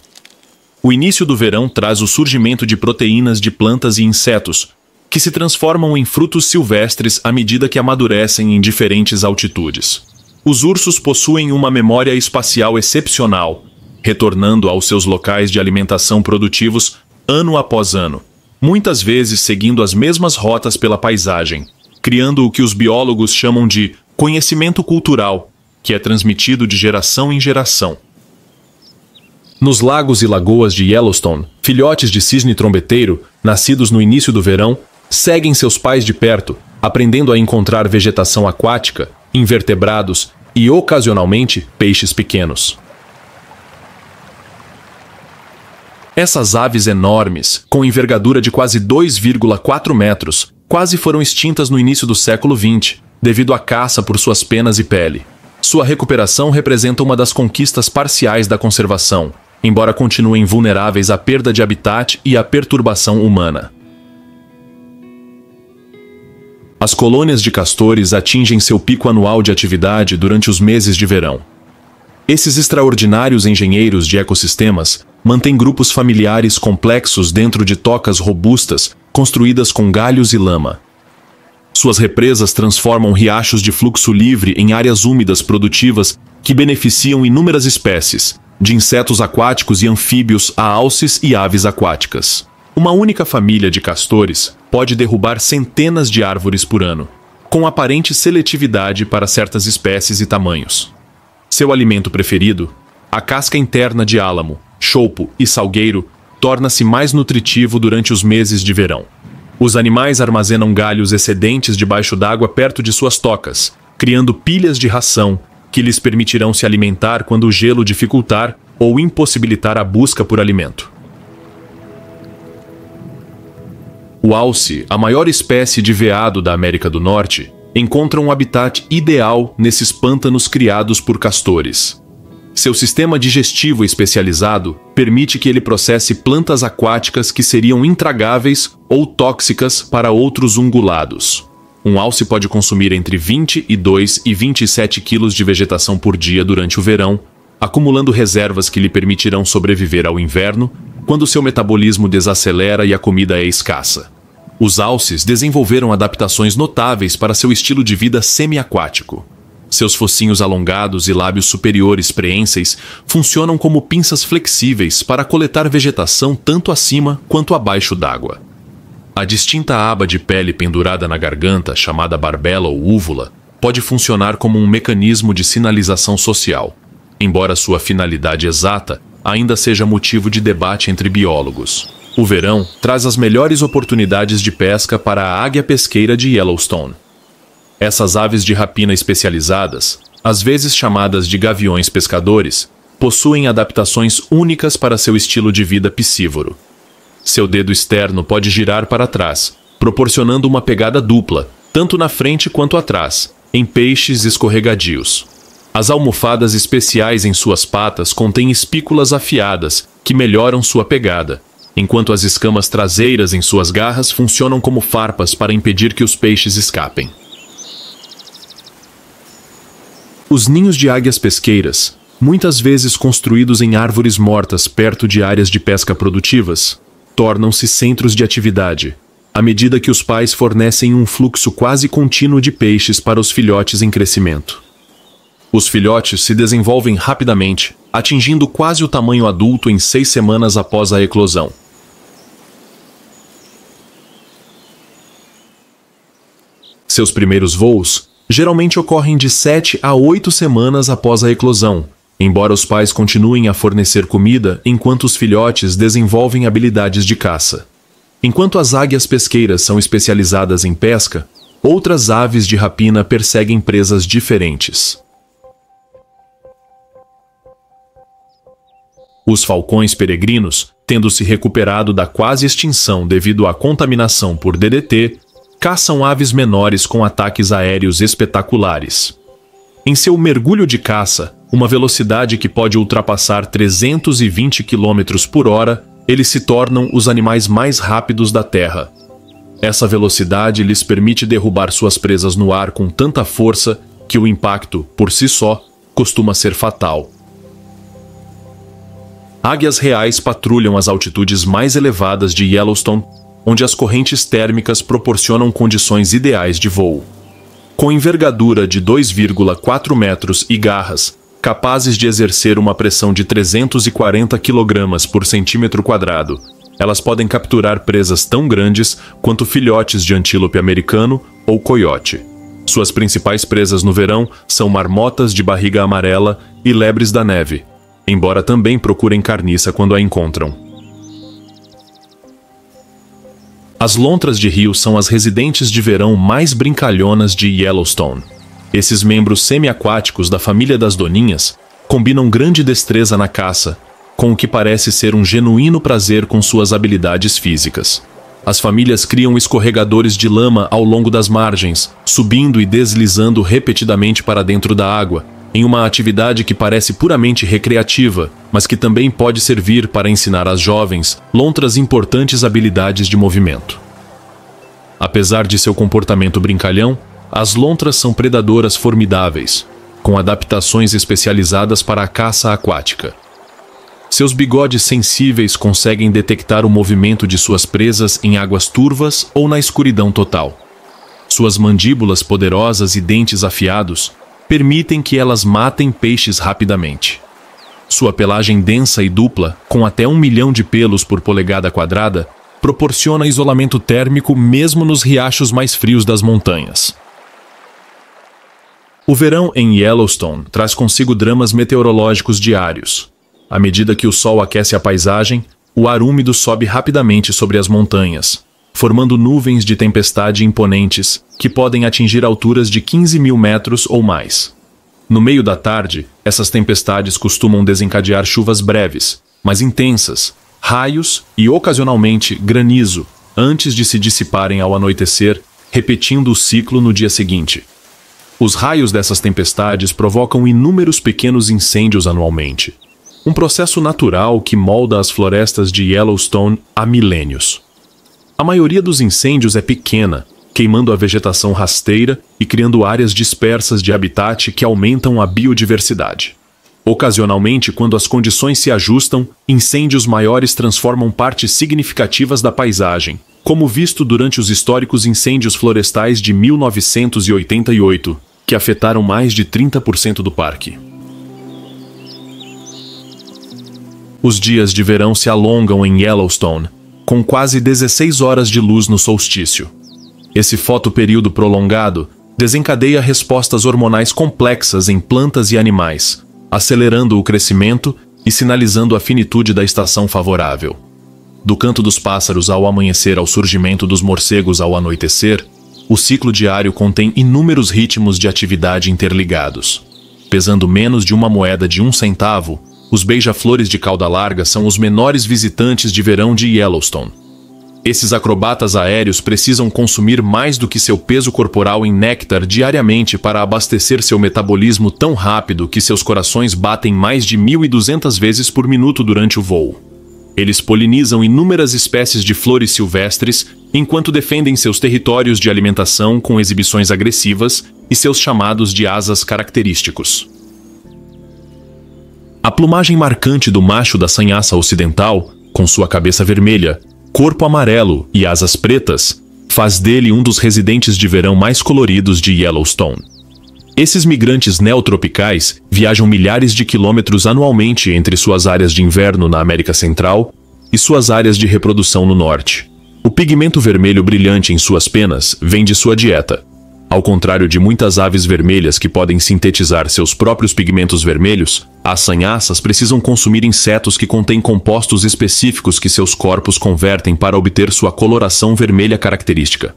O início do verão traz o surgimento de proteínas de plantas e insetos, que se transformam em frutos silvestres à medida que amadurecem em diferentes altitudes. Os ursos possuem uma memória espacial excepcional, retornando aos seus locais de alimentação produtivos ano após ano, muitas vezes seguindo as mesmas rotas pela paisagem, criando o que os biólogos chamam de conhecimento cultural, que é transmitido de geração em geração. Nos lagos e lagoas de Yellowstone, filhotes de cisne trombeteiro, nascidos no início do verão, seguem seus pais de perto, aprendendo a encontrar vegetação aquática, invertebrados e, ocasionalmente, peixes pequenos. Essas aves enormes, com envergadura de quase 2,4 metros, quase foram extintas no início do século XX, devido à caça por suas penas e pele. Sua recuperação representa uma das conquistas parciais da conservação, embora continuem vulneráveis à perda de habitat e à perturbação humana. As colônias de castores atingem seu pico anual de atividade durante os meses de verão. Esses extraordinários engenheiros de ecossistemas mantêm grupos familiares complexos dentro de tocas robustas construídas com galhos e lama. Suas represas transformam riachos de fluxo livre em áreas úmidas produtivas que beneficiam inúmeras espécies, de insetos aquáticos e anfíbios a alces e aves aquáticas. Uma única família de castores pode derrubar centenas de árvores por ano, com aparente seletividade para certas espécies e tamanhos. Seu alimento preferido, a casca interna de álamo, chopo e salgueiro, torna-se mais nutritivo durante os meses de verão. Os animais armazenam galhos excedentes debaixo d'água perto de suas tocas, criando pilhas de ração que lhes permitirão se alimentar quando o gelo dificultar ou impossibilitar a busca por alimento. O alce, a maior espécie de veado da América do Norte, encontra um habitat ideal nesses pântanos criados por castores. Seu sistema digestivo especializado permite que ele processe plantas aquáticas que seriam intragáveis ou tóxicas para outros ungulados. Um alce pode consumir entre 22 e 27 quilos de vegetação por dia durante o verão, acumulando reservas que lhe permitirão sobreviver ao inverno, quando seu metabolismo desacelera e a comida é escassa. Os alces desenvolveram adaptações notáveis para seu estilo de vida semiaquático. Seus focinhos alongados e lábios superiores preenseis funcionam como pinças flexíveis para coletar vegetação tanto acima quanto abaixo d'água. A distinta aba de pele pendurada na garganta, chamada barbela ou úvula, pode funcionar como um mecanismo de sinalização social, embora sua finalidade exata ainda seja motivo de debate entre biólogos. O verão traz as melhores oportunidades de pesca para a águia pesqueira de Yellowstone. Essas aves de rapina especializadas, às vezes chamadas de gaviões pescadores, possuem adaptações únicas para seu estilo de vida piscívoro. Seu dedo externo pode girar para trás, proporcionando uma pegada dupla, tanto na frente quanto atrás, em peixes escorregadios. As almofadas especiais em suas patas contêm espículas afiadas, que melhoram sua pegada, enquanto as escamas traseiras em suas garras funcionam como farpas para impedir que os peixes escapem. Os ninhos de águias pesqueiras, muitas vezes construídos em árvores mortas perto de áreas de pesca produtivas, tornam-se centros de atividade, à medida que os pais fornecem um fluxo quase contínuo de peixes para os filhotes em crescimento. Os filhotes se desenvolvem rapidamente, atingindo quase o tamanho adulto em 6 semanas após a eclosão. Seus primeiros voos geralmente ocorrem de 7 a 8 semanas após a eclosão, embora os pais continuem a fornecer comida enquanto os filhotes desenvolvem habilidades de caça. Enquanto as águias pesqueiras são especializadas em pesca, outras aves de rapina perseguem presas diferentes. Os falcões peregrinos, tendo se recuperado da quase extinção devido à contaminação por DDT, caçam aves menores com ataques aéreos espetaculares. Em seu mergulho de caça, uma velocidade que pode ultrapassar 320 km por hora, eles se tornam os animais mais rápidos da Terra. Essa velocidade lhes permite derrubar suas presas no ar com tanta força que o impacto, por si só, costuma ser fatal. Águias reais patrulham as altitudes mais elevadas de Yellowstone, onde as correntes térmicas proporcionam condições ideais de voo. Com envergadura de 2,4 metros e garras, capazes de exercer uma pressão de 340 kg por centímetro quadrado, elas podem capturar presas tão grandes quanto filhotes de antílope americano ou coiote. Suas principais presas no verão são marmotas de barriga amarela e lebres da neve, embora também procurem carniça quando a encontram. As lontras de rio são as residentes de verão mais brincalhonas de Yellowstone. Esses membros semiaquáticos da família das doninhas combinam grande destreza na caça, com o que parece ser um genuíno prazer com suas habilidades físicas. As famílias criam escorregadores de lama ao longo das margens, subindo e deslizando repetidamente para dentro da água, em uma atividade que parece puramente recreativa, mas que também pode servir para ensinar às jovens lontras importantes habilidades de movimento. Apesar de seu comportamento brincalhão, as lontras são predadoras formidáveis, com adaptações especializadas para a caça aquática. Seus bigodes sensíveis conseguem detectar o movimento de suas presas em águas turvas ou na escuridão total. Suas mandíbulas poderosas e dentes afiados permitem que elas matem peixes rapidamente. Sua pelagem densa e dupla, com até 1 milhão de pelos por polegada quadrada, proporciona isolamento térmico mesmo nos riachos mais frios das montanhas. O verão em Yellowstone traz consigo dramas meteorológicos diários. À medida que o sol aquece a paisagem, o ar úmido sobe rapidamente sobre as montanhas, formando nuvens de tempestade imponentes que podem atingir alturas de 15 mil metros ou mais. No meio da tarde, essas tempestades costumam desencadear chuvas breves, mas intensas, raios e, ocasionalmente, granizo, antes de se dissiparem ao anoitecer, repetindo o ciclo no dia seguinte. Os raios dessas tempestades provocam inúmeros pequenos incêndios anualmente, um processo natural que molda as florestas de Yellowstone há milênios. A maioria dos incêndios é pequena, queimando a vegetação rasteira e criando áreas dispersas de habitat que aumentam a biodiversidade. Ocasionalmente, quando as condições se ajustam, incêndios maiores transformam partes significativas da paisagem, como visto durante os históricos incêndios florestais de 1988, que afetaram mais de 30% do parque. Os dias de verão se alongam em Yellowstone, com quase 16 horas de luz no solstício. Esse fotoperíodo prolongado desencadeia respostas hormonais complexas em plantas e animais, acelerando o crescimento e sinalizando a finitude da estação favorável. Do canto dos pássaros ao amanhecer ao surgimento dos morcegos ao anoitecer, o ciclo diário contém inúmeros ritmos de atividade interligados. Pesando menos de uma moeda de 1 centavo, os beija-flores de cauda larga são os menores visitantes de verão de Yellowstone. Esses acrobatas aéreos precisam consumir mais do que seu peso corporal em néctar diariamente para abastecer seu metabolismo tão rápido que seus corações batem mais de 1.200 vezes por minuto durante o voo. Eles polinizam inúmeras espécies de flores silvestres, enquanto defendem seus territórios de alimentação com exibições agressivas e seus chamados de asas característicos. A plumagem marcante do macho da sanhaça ocidental, com sua cabeça vermelha, corpo amarelo e asas pretas, faz dele um dos residentes de verão mais coloridos de Yellowstone. Esses migrantes neotropicais viajam milhares de quilômetros anualmente entre suas áreas de inverno na América Central e suas áreas de reprodução no norte. O pigmento vermelho brilhante em suas penas vem de sua dieta. Ao contrário de muitas aves vermelhas que podem sintetizar seus próprios pigmentos vermelhos, as sanhaças precisam consumir insetos que contêm compostos específicos que seus corpos convertem para obter sua coloração vermelha característica.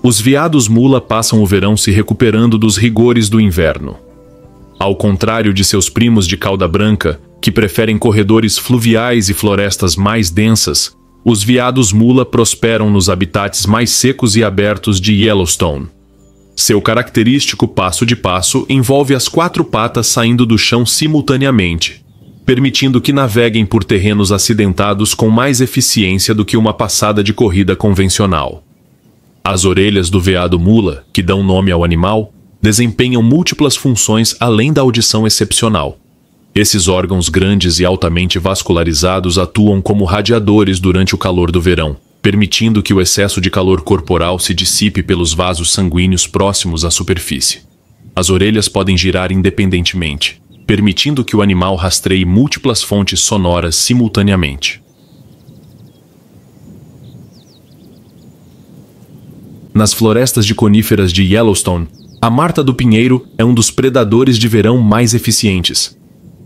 Os veados mula passam o verão se recuperando dos rigores do inverno. Ao contrário de seus primos de cauda branca, que preferem corredores fluviais e florestas mais densas, os veados mula prosperam nos habitats mais secos e abertos de Yellowstone. Seu característico passo de passo envolve as 4 patas saindo do chão simultaneamente, permitindo que naveguem por terrenos acidentados com mais eficiência do que uma passada de corrida convencional. As orelhas do veado mula, que dão nome ao animal, desempenham múltiplas funções além da audição excepcional. Esses órgãos grandes e altamente vascularizados atuam como radiadores durante o calor do verão, permitindo que o excesso de calor corporal se dissipe pelos vasos sanguíneos próximos à superfície. As orelhas podem girar independentemente, permitindo que o animal rastreie múltiplas fontes sonoras simultaneamente. Nas florestas de coníferas de Yellowstone, a marta do pinheiro é um dos predadores de verão mais eficientes.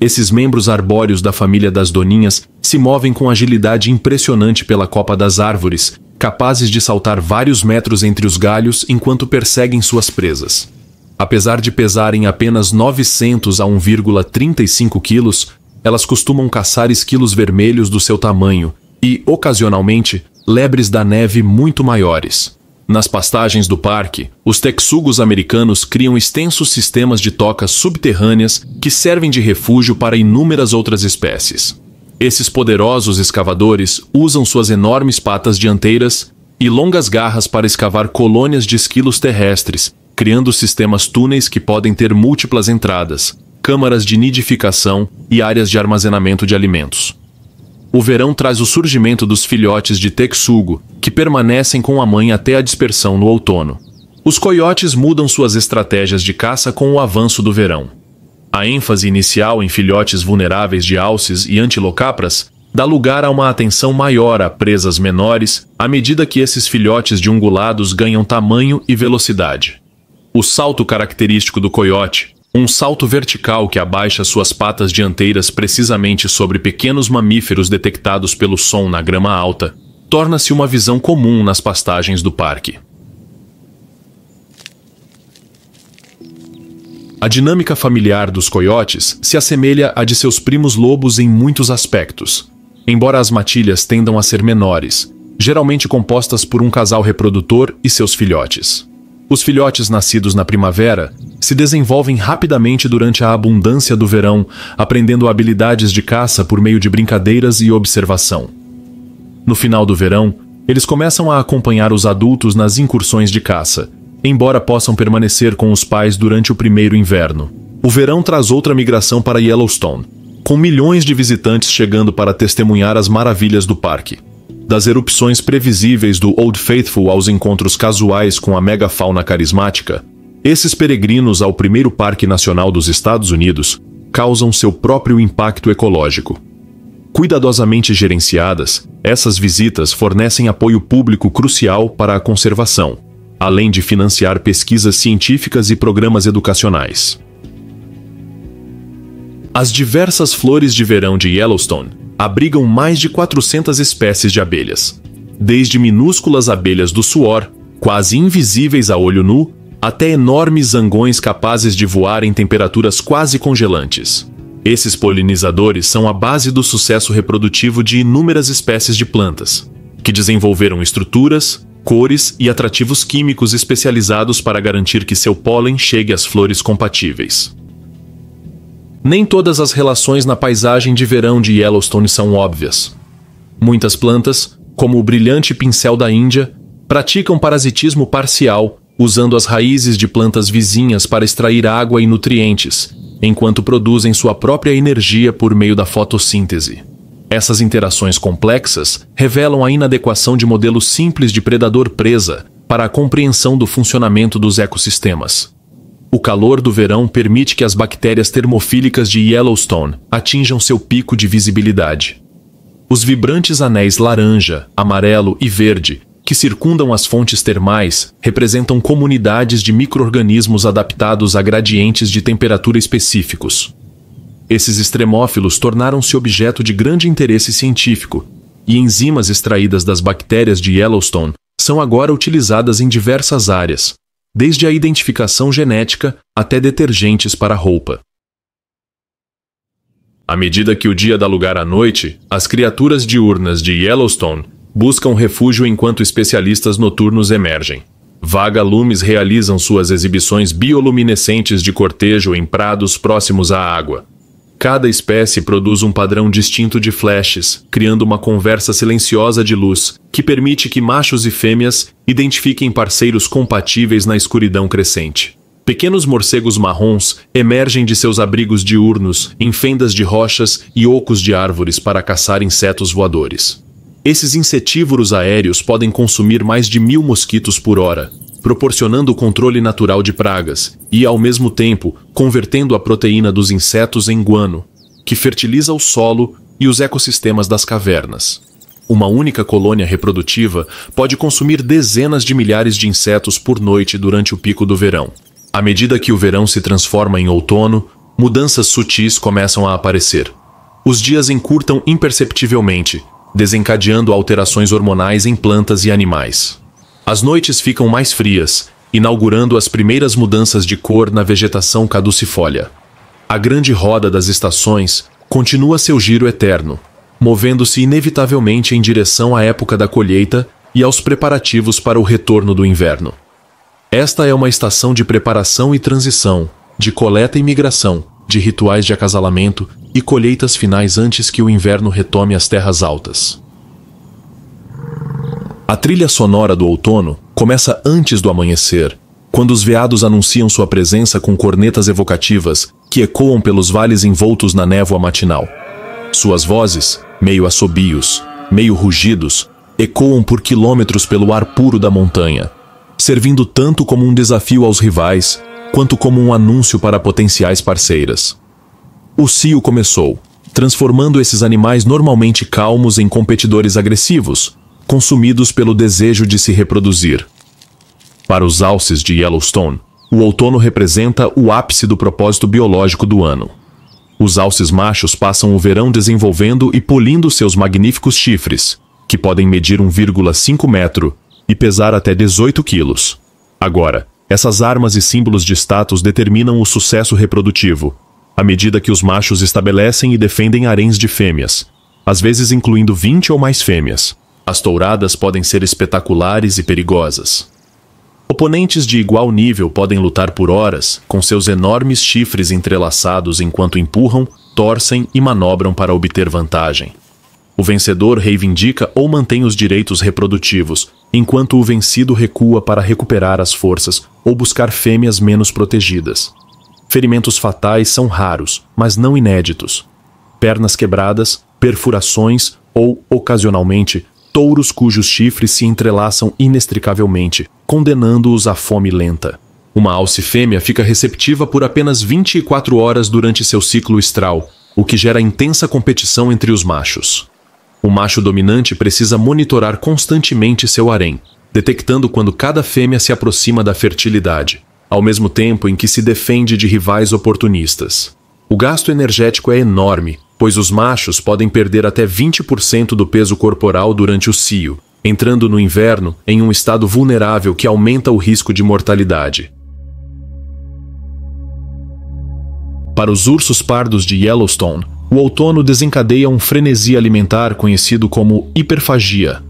Esses membros arbóreos da família das doninhas se movem com agilidade impressionante pela copa das árvores, capazes de saltar vários metros entre os galhos enquanto perseguem suas presas. Apesar de pesarem apenas 900 a 1,35 quilos, elas costumam caçar esquilos vermelhos do seu tamanho e, ocasionalmente, lebres da neve muito maiores. Nas pastagens do parque, os texugos americanos criam extensos sistemas de tocas subterrâneas que servem de refúgio para inúmeras outras espécies. Esses poderosos escavadores usam suas enormes patas dianteiras e longas garras para escavar colônias de esquilos terrestres, criando sistemas túneis que podem ter múltiplas entradas, câmaras de nidificação e áreas de armazenamento de alimentos. O verão traz o surgimento dos filhotes de texugo, que permanecem com a mãe até a dispersão no outono. Os coiotes mudam suas estratégias de caça com o avanço do verão. A ênfase inicial em filhotes vulneráveis de alces e antilocapras dá lugar a uma atenção maior a presas menores à medida que esses filhotes de ungulados ganham tamanho e velocidade. O salto característico do coiote, um salto vertical que abaixa suas patas dianteiras precisamente sobre pequenos mamíferos detectados pelo som na grama alta, torna-se uma visão comum nas pastagens do parque. A dinâmica familiar dos coiotes se assemelha à de seus primos lobos em muitos aspectos, embora as matilhas tendam a ser menores, geralmente compostas por um casal reprodutor e seus filhotes. Os filhotes nascidos na primavera se desenvolvem rapidamente durante a abundância do verão, aprendendo habilidades de caça por meio de brincadeiras e observação. No final do verão, Eles começam a acompanhar os adultos nas incursões de caça, embora possam permanecer com os pais durante o primeiro inverno. O verão traz outra migração para Yellowstone, com milhões de visitantes chegando para testemunhar as maravilhas do parque. Das erupções previsíveis do Old Faithful aos encontros casuais com a megafauna carismática, esses peregrinos ao primeiro parque nacional dos Estados Unidos causam seu próprio impacto ecológico. Cuidadosamente gerenciadas, essas visitas fornecem apoio público crucial para a conservação, além de financiar pesquisas científicas e programas educacionais. As diversas flores de verão de Yellowstone abrigam mais de 400 espécies de abelhas, desde minúsculas abelhas do suor, quase invisíveis a olho nu, até enormes zangões capazes de voar em temperaturas quase congelantes. Esses polinizadores são a base do sucesso reprodutivo de inúmeras espécies de plantas, que desenvolveram estruturas, cores e atrativos químicos especializados para garantir que seu pólen chegue às flores compatíveis. Nem todas as relações na paisagem de verão de Yellowstone são óbvias. Muitas plantas, como o brilhante pincel da Índia, praticam parasitismo parcial, usando as raízes de plantas vizinhas para extrair água e nutrientes, enquanto produzem sua própria energia por meio da fotossíntese. Essas interações complexas revelam a inadequação de modelos simples de predador-presa para a compreensão do funcionamento dos ecossistemas. O calor do verão permite que as bactérias termofílicas de Yellowstone atinjam seu pico de visibilidade. Os vibrantes anéis laranja, amarelo e verde que circundam as fontes termais representam comunidades de micro-organismos adaptados a gradientes de temperatura específicos. Esses extremófilos tornaram-se objeto de grande interesse científico, e enzimas extraídas das bactérias de Yellowstone são agora utilizadas em diversas áreas, desde a identificação genética até detergentes para roupa. À medida que o dia dá lugar à noite, as criaturas diurnas de Yellowstone buscam refúgio enquanto especialistas noturnos emergem. Vagalumes realizam suas exibições bioluminescentes de cortejo em prados próximos à água. Cada espécie produz um padrão distinto de flashes, criando uma conversa silenciosa de luz, que permite que machos e fêmeas identifiquem parceiros compatíveis na escuridão crescente. Pequenos morcegos marrons emergem de seus abrigos diurnos em fendas de rochas e ocos de árvores para caçar insetos voadores. Esses insetívoros aéreos podem consumir mais de 1000 mosquitos por hora, proporcionando o controle natural de pragas e, ao mesmo tempo, convertendo a proteína dos insetos em guano, que fertiliza o solo e os ecossistemas das cavernas. Uma única colônia reprodutiva pode consumir dezenas de milhares de insetos por noite durante o pico do verão. À medida que o verão se transforma em outono, mudanças sutis começam a aparecer. Os dias encurtam imperceptivelmente, desencadeando alterações hormonais em plantas e animais. As noites ficam mais frias, inaugurando as primeiras mudanças de cor na vegetação caducifólia. A grande roda das estações continua seu giro eterno, movendo-se inevitavelmente em direção à época da colheita e aos preparativos para o retorno do inverno. Esta é uma estação de preparação e transição, de coleta e migração, de rituais de acasalamento e colheitas finais antes que o inverno retome as terras altas. A trilha sonora do outono começa antes do amanhecer, quando os veados anunciam sua presença com cornetas evocativas que ecoam pelos vales envoltos na névoa matinal. Suas vozes, meio assobios, meio rugidos, ecoam por quilômetros pelo ar puro da montanha, servindo tanto como um desafio aos rivais, quanto como um anúncio para potenciais parceiras. O cio começou, transformando esses animais normalmente calmos em competidores agressivos, consumidos pelo desejo de se reproduzir. Para os alces de Yellowstone, o outono representa o ápice do propósito biológico do ano. Os alces machos passam o verão desenvolvendo e polindo seus magníficos chifres, que podem medir 1,5 metro e pesar até 18 quilos. Agora, essas armas e símbolos de status determinam o sucesso reprodutivo, à medida que os machos estabelecem e defendem haréns de fêmeas, às vezes incluindo 20 ou mais fêmeas. As touradas podem ser espetaculares e perigosas. Oponentes de igual nível podem lutar por horas, com seus enormes chifres entrelaçados enquanto empurram, torcem e manobram para obter vantagem. O vencedor reivindica ou mantém os direitos reprodutivos, enquanto o vencido recua para recuperar as forças ou buscar fêmeas menos protegidas. Ferimentos fatais são raros, mas não inéditos. Pernas quebradas, perfurações ou, ocasionalmente, touros cujos chifres se entrelaçam inextricavelmente, condenando-os à fome lenta. Uma alce fêmea fica receptiva por apenas 24 horas durante seu ciclo estral, o que gera intensa competição entre os machos. O macho dominante precisa monitorar constantemente seu harém, detectando quando cada fêmea se aproxima da fertilidade, ao mesmo tempo em que se defende de rivais oportunistas. O gasto energético é enorme, pois os machos podem perder até 20% do peso corporal durante o cio, entrando no inverno em um estado vulnerável que aumenta o risco de mortalidade. Para os ursos pardos de Yellowstone, o outono desencadeia um frenesi alimentar conhecido como hiperfagia,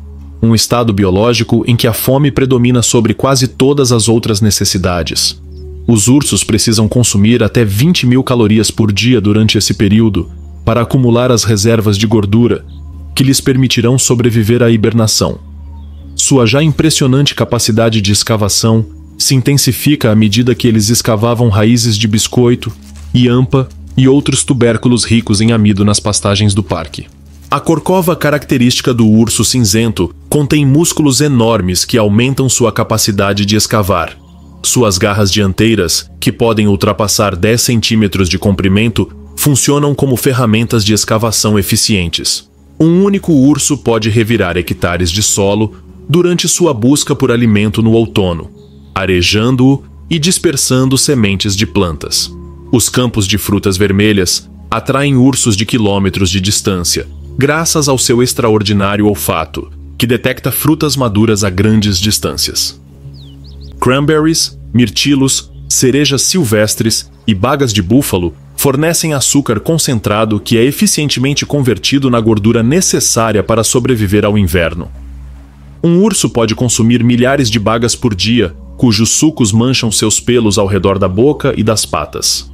um estado biológico em que a fome predomina sobre quase todas as outras necessidades. Os ursos precisam consumir até 20.000 calorias por dia durante esse período para acumular as reservas de gordura que lhes permitirão sobreviver à hibernação. Sua já impressionante capacidade de escavação se intensifica à medida que eles escavavam raízes de biscoito, iampa e outros tubérculos ricos em amido nas pastagens do parque. A corcova característica do urso cinzento contém músculos enormes que aumentam sua capacidade de escavar. Suas garras dianteiras, que podem ultrapassar 10 centímetros de comprimento, funcionam como ferramentas de escavação eficientes. Um único urso pode revirar hectares de solo durante sua busca por alimento no outono, arejando-o e dispersando sementes de plantas. Os campos de frutas vermelhas atraem ursos de quilômetros de distância, graças ao seu extraordinário olfato, que detecta frutas maduras a grandes distâncias. Cranberries, mirtilos, cerejas silvestres e bagas de búfalo fornecem açúcar concentrado que é eficientemente convertido na gordura necessária para sobreviver ao inverno. Um urso pode consumir milhares de bagas por dia, cujos sucos mancham seus pelos ao redor da boca e das patas.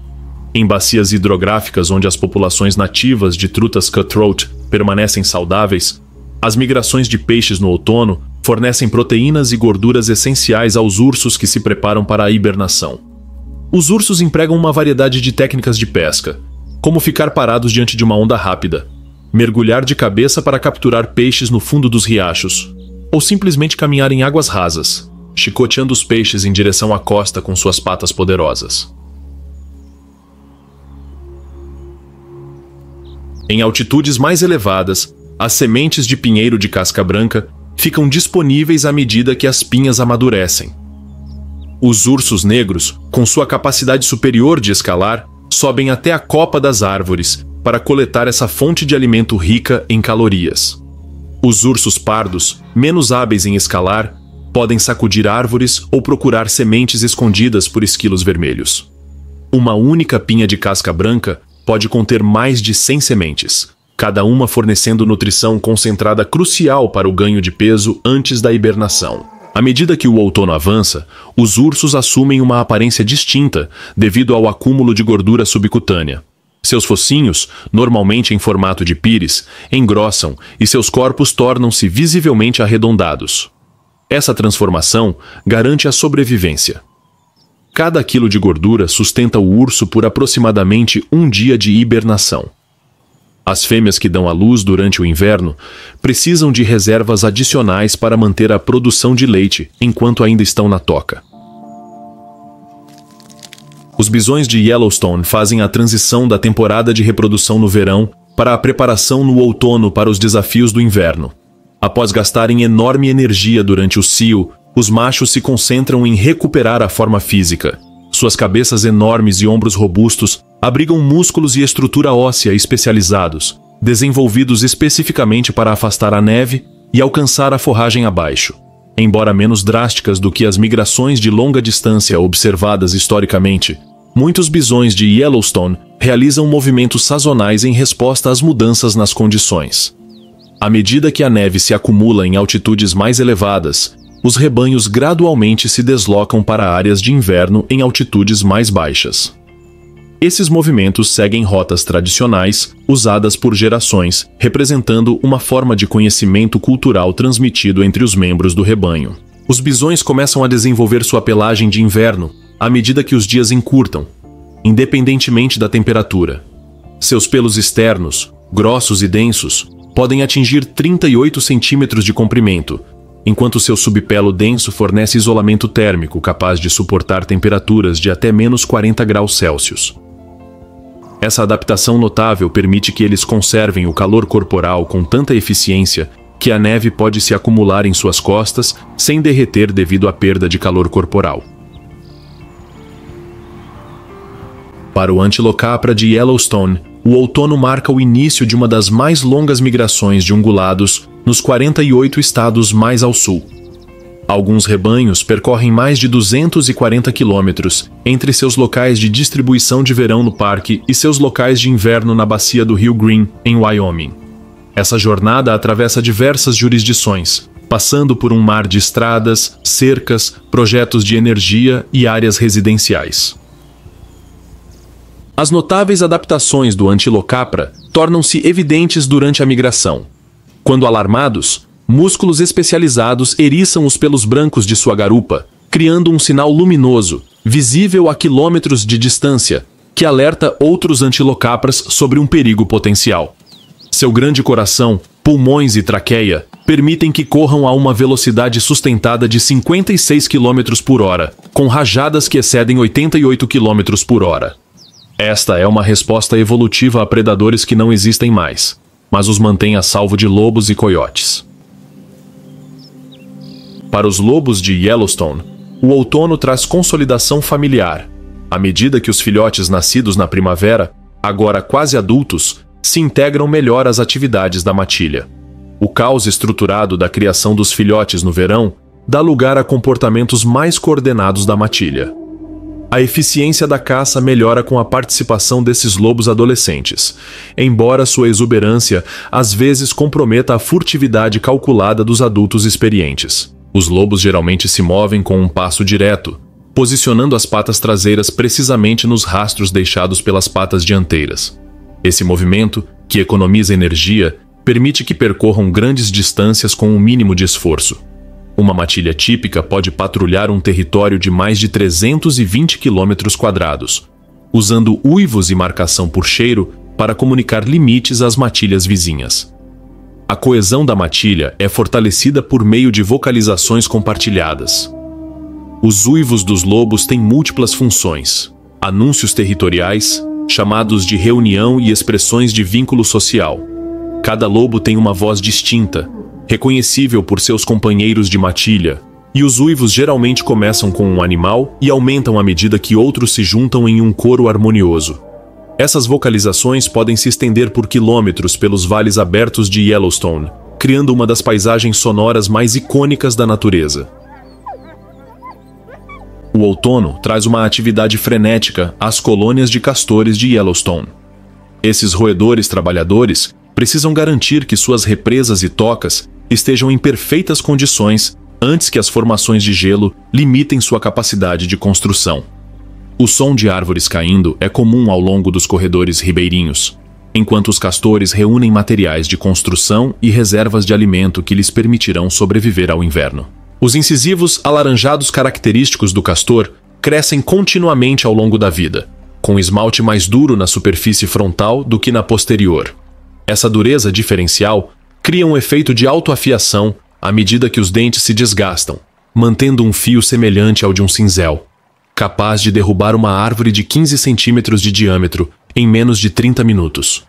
Em bacias hidrográficas onde as populações nativas de trutas cutthroat permanecem saudáveis, as migrações de peixes no outono fornecem proteínas e gorduras essenciais aos ursos que se preparam para a hibernação. Os ursos empregam uma variedade de técnicas de pesca, como ficar parados diante de uma onda rápida, mergulhar de cabeça para capturar peixes no fundo dos riachos, ou simplesmente caminhar em águas rasas, chicoteando os peixes em direção à costa com suas patas poderosas. Em altitudes mais elevadas, as sementes de pinheiro de casca branca ficam disponíveis à medida que as pinhas amadurecem. Os ursos negros, com sua capacidade superior de escalar, sobem até a copa das árvores para coletar essa fonte de alimento rica em calorias. Os ursos pardos, menos hábeis em escalar, podem sacudir árvores ou procurar sementes escondidas por esquilos vermelhos. Uma única pinha de casca branca pode conter mais de 100 sementes, cada uma fornecendo nutrição concentrada crucial para o ganho de peso antes da hibernação. À medida que o outono avança, os ursos assumem uma aparência distinta devido ao acúmulo de gordura subcutânea. Seus focinhos, normalmente em formato de pires, engrossam e seus corpos tornam-se visivelmente arredondados. Essa transformação garante a sobrevivência. Cada quilo de gordura sustenta o urso por aproximadamente um dia de hibernação. As fêmeas que dão à luz durante o inverno precisam de reservas adicionais para manter a produção de leite enquanto ainda estão na toca. Os bisões de Yellowstone fazem a transição da temporada de reprodução no verão para a preparação no outono para os desafios do inverno. Após gastarem enorme energia durante o cio, os machos se concentram em recuperar a forma física. Suas cabeças enormes e ombros robustos abrigam músculos e estrutura óssea especializados, desenvolvidos especificamente para afastar a neve e alcançar a forragem abaixo. Embora menos drásticas do que as migrações de longa distância observadas historicamente, muitos bisões de Yellowstone realizam movimentos sazonais em resposta às mudanças nas condições. À medida que a neve se acumula em altitudes mais elevadas, os rebanhos gradualmente se deslocam para áreas de inverno em altitudes mais baixas. Esses movimentos seguem rotas tradicionais, usadas por gerações, representando uma forma de conhecimento cultural transmitido entre os membros do rebanho. Os bisões começam a desenvolver sua pelagem de inverno à medida que os dias encurtam, independentemente da temperatura. Seus pelos externos, grossos e densos, podem atingir 38 centímetros de comprimento, enquanto seu subpelo denso fornece isolamento térmico capaz de suportar temperaturas de até menos 40 graus Celsius. Essa adaptação notável permite que eles conservem o calor corporal com tanta eficiência que a neve pode se acumular em suas costas sem derreter devido à perda de calor corporal. Para o antilocapra de Yellowstone, o outono marca o início de uma das mais longas migrações de ungulados nos 48 estados mais ao sul. Alguns rebanhos percorrem mais de 240 quilômetros entre seus locais de distribuição de verão no parque e seus locais de inverno na bacia do Rio Green, em Wyoming. Essa jornada atravessa diversas jurisdições, passando por um mar de estradas, cercas, projetos de energia e áreas residenciais. As notáveis adaptações do antilocapra tornam-se evidentes durante a migração. Quando alarmados, músculos especializados eriçam os pelos brancos de sua garupa, criando um sinal luminoso, visível a quilômetros de distância, que alerta outros antilocapras sobre um perigo potencial. Seu grande coração, pulmões e traqueia permitem que corram a uma velocidade sustentada de 56 km por hora, com rajadas que excedem 88 km por hora. Esta é uma resposta evolutiva a predadores que não existem mais, mas os mantém a salvo de lobos e coiotes. Para os lobos de Yellowstone, o outono traz consolidação familiar, à medida que os filhotes nascidos na primavera, agora quase adultos, se integram melhor às atividades da matilha. O caos estruturado da criação dos filhotes no verão dá lugar a comportamentos mais coordenados da matilha. A eficiência da caça melhora com a participação desses lobos adolescentes, embora sua exuberância às vezes comprometa a furtividade calculada dos adultos experientes. Os lobos geralmente se movem com um passo direto, posicionando as patas traseiras precisamente nos rastros deixados pelas patas dianteiras. Esse movimento, que economiza energia, permite que percorram grandes distâncias com um mínimo de esforço. Uma matilha típica pode patrulhar um território de mais de 320 km², usando uivos e marcação por cheiro para comunicar limites às matilhas vizinhas. A coesão da matilha é fortalecida por meio de vocalizações compartilhadas. Os uivos dos lobos têm múltiplas funções: anúncios territoriais, chamados de reunião e expressões de vínculo social. Cada lobo tem uma voz distinta, reconhecível por seus companheiros de matilha, e os uivos geralmente começam com um animal e aumentam à medida que outros se juntam em um coro harmonioso. Essas vocalizações podem se estender por quilômetros pelos vales abertos de Yellowstone, criando uma das paisagens sonoras mais icônicas da natureza. O outono traz uma atividade frenética às colônias de castores de Yellowstone. Esses roedores trabalhadores precisam garantir que suas represas e tocas estejam em perfeitas condições antes que as formações de gelo limitem sua capacidade de construção. O som de árvores caindo é comum ao longo dos corredores ribeirinhos, enquanto os castores reúnem materiais de construção e reservas de alimento que lhes permitirão sobreviver ao inverno. Os incisivos alaranjados característicos do castor crescem continuamente ao longo da vida, com esmalte mais duro na superfície frontal do que na posterior. Essa dureza diferencial cria um efeito de autoafiação à medida que os dentes se desgastam, mantendo um fio semelhante ao de um cinzel, capaz de derrubar uma árvore de 15 centímetros de diâmetro em menos de 30 minutos.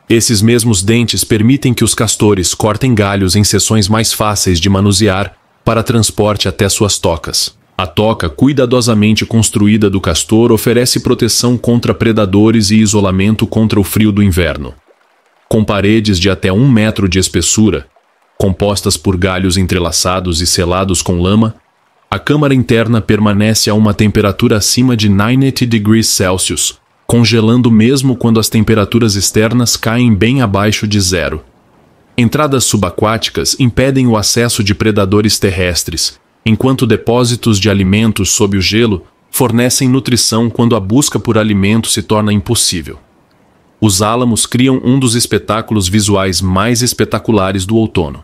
Esses mesmos dentes permitem que os castores cortem galhos em seções mais fáceis de manusear para transporte até suas tocas. A toca cuidadosamente construída do castor oferece proteção contra predadores e isolamento contra o frio do inverno. Com paredes de até 1 metro de espessura, compostas por galhos entrelaçados e selados com lama, a câmara interna permanece a uma temperatura acima de 90 degrees Celsius, congelando mesmo quando as temperaturas externas caem bem abaixo de zero. Entradas subaquáticas impedem o acesso de predadores terrestres, enquanto depósitos de alimentos sob o gelo fornecem nutrição quando a busca por alimento se torna impossível. Os álamos criam um dos espetáculos visuais mais espetaculares do outono.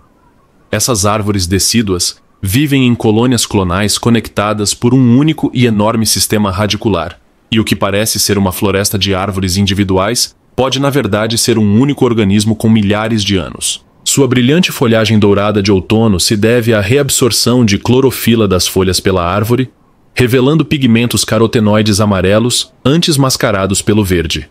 Essas árvores decíduas vivem em colônias clonais conectadas por um único e enorme sistema radicular, e o que parece ser uma floresta de árvores individuais pode na verdade ser um único organismo com milhares de anos. Sua brilhante folhagem dourada de outono se deve à reabsorção de clorofila das folhas pela árvore, revelando pigmentos carotenoides amarelos antes mascarados pelo verde.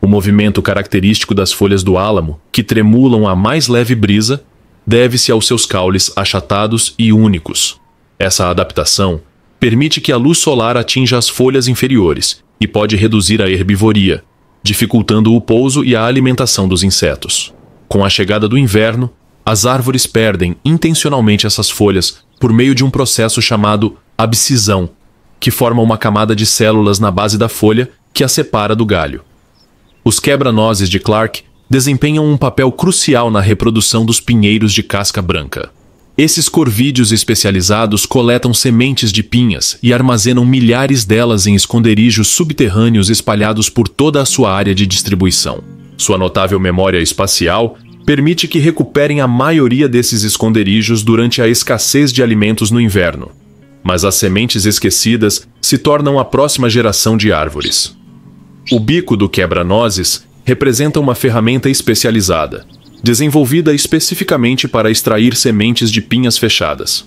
O movimento característico das folhas do álamo, que tremulam à mais leve brisa, deve-se aos seus caules achatados e únicos. Essa adaptação permite que a luz solar atinja as folhas inferiores e pode reduzir a herbivoria, dificultando o pouso e a alimentação dos insetos. Com a chegada do inverno, as árvores perdem intencionalmente essas folhas por meio de um processo chamado abscisão, que forma uma camada de células na base da folha que a separa do galho. Os quebra-nozes de Clark desempenham um papel crucial na reprodução dos pinheiros de casca branca. Esses corvídeos especializados coletam sementes de pinhas e armazenam milhares delas em esconderijos subterrâneos espalhados por toda a sua área de distribuição. Sua notável memória espacial permite que recuperem a maioria desses esconderijos durante a escassez de alimentos no inverno. Mas as sementes esquecidas se tornam a próxima geração de árvores. O bico do quebra-nozes representa uma ferramenta especializada, desenvolvida especificamente para extrair sementes de pinhas fechadas.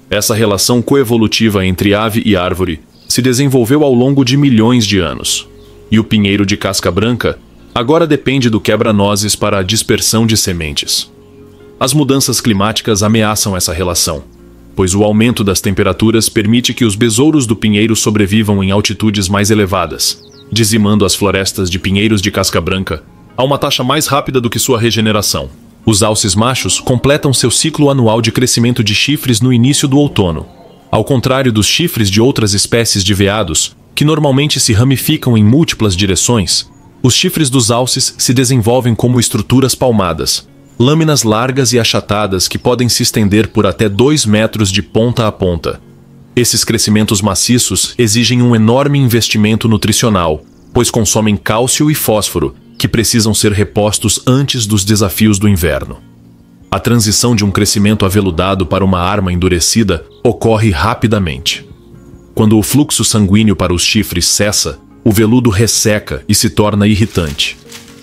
Essa relação coevolutiva entre ave e árvore se desenvolveu ao longo de milhões de anos, e o pinheiro de casca branca agora depende do quebra-nozes para a dispersão de sementes. As mudanças climáticas ameaçam essa relação, pois o aumento das temperaturas permite que os besouros do pinheiro sobrevivam em altitudes mais elevadas, dizimando as florestas de pinheiros de casca branca a uma taxa mais rápida do que sua regeneração. Os alces machos completam seu ciclo anual de crescimento de chifres no início do outono. Ao contrário dos chifres de outras espécies de veados, que normalmente se ramificam em múltiplas direções, os chifres dos alces se desenvolvem como estruturas palmadas, lâminas largas e achatadas que podem se estender por até 2 metros de ponta a ponta. Esses crescimentos maciços exigem um enorme investimento nutricional, pois consomem cálcio e fósforo, que precisam ser repostos antes dos desafios do inverno. A transição de um crescimento aveludado para uma arma endurecida ocorre rapidamente. Quando o fluxo sanguíneo para os chifres cessa, o veludo resseca e se torna irritante.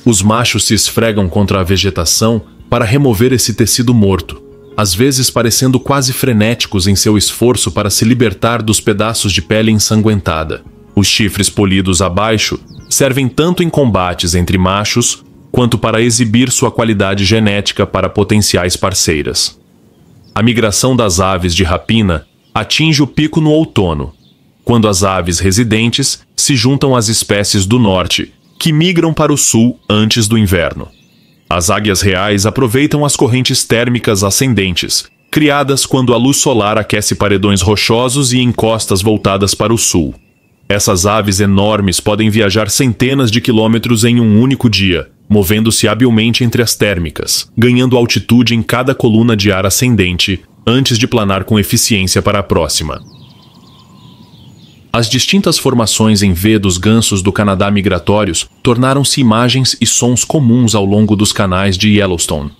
Os machos se esfregam contra a vegetação para remover esse tecido morto, às vezes parecendo quase frenéticos em seu esforço para se libertar dos pedaços de pele ensanguentada. Os chifres polidos abaixo servem tanto em combates entre machos, quanto para exibir sua qualidade genética para potenciais parceiras. A migração das aves de rapina atinge o pico no outono, quando as aves residentes se juntam às espécies do norte, que migram para o sul antes do inverno. As águias reais aproveitam as correntes térmicas ascendentes, criadas quando a luz solar aquece paredões rochosos e encostas voltadas para o sul. Essas aves enormes podem viajar centenas de quilômetros em um único dia, movendo-se habilmente entre as térmicas, ganhando altitude em cada coluna de ar ascendente, antes de planar com eficiência para a próxima. As distintas formações em V dos gansos do Canadá migratórios tornaram-se imagens e sons comuns ao longo dos canais de Yellowstone.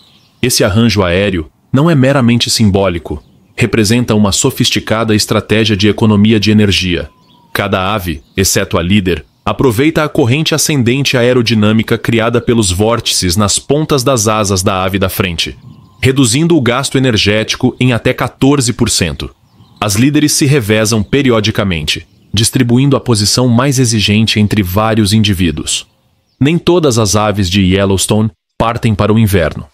Esse arranjo aéreo não é meramente simbólico, representa uma sofisticada estratégia de economia de energia. Cada ave, exceto a líder, aproveita a corrente ascendente aerodinâmica criada pelos vórtices nas pontas das asas da ave da frente, reduzindo o gasto energético em até 14%. As líderes se revezam periodicamente, distribuindo a posição mais exigente entre vários indivíduos. Nem todas as aves de Yellowstone partem para o inverno.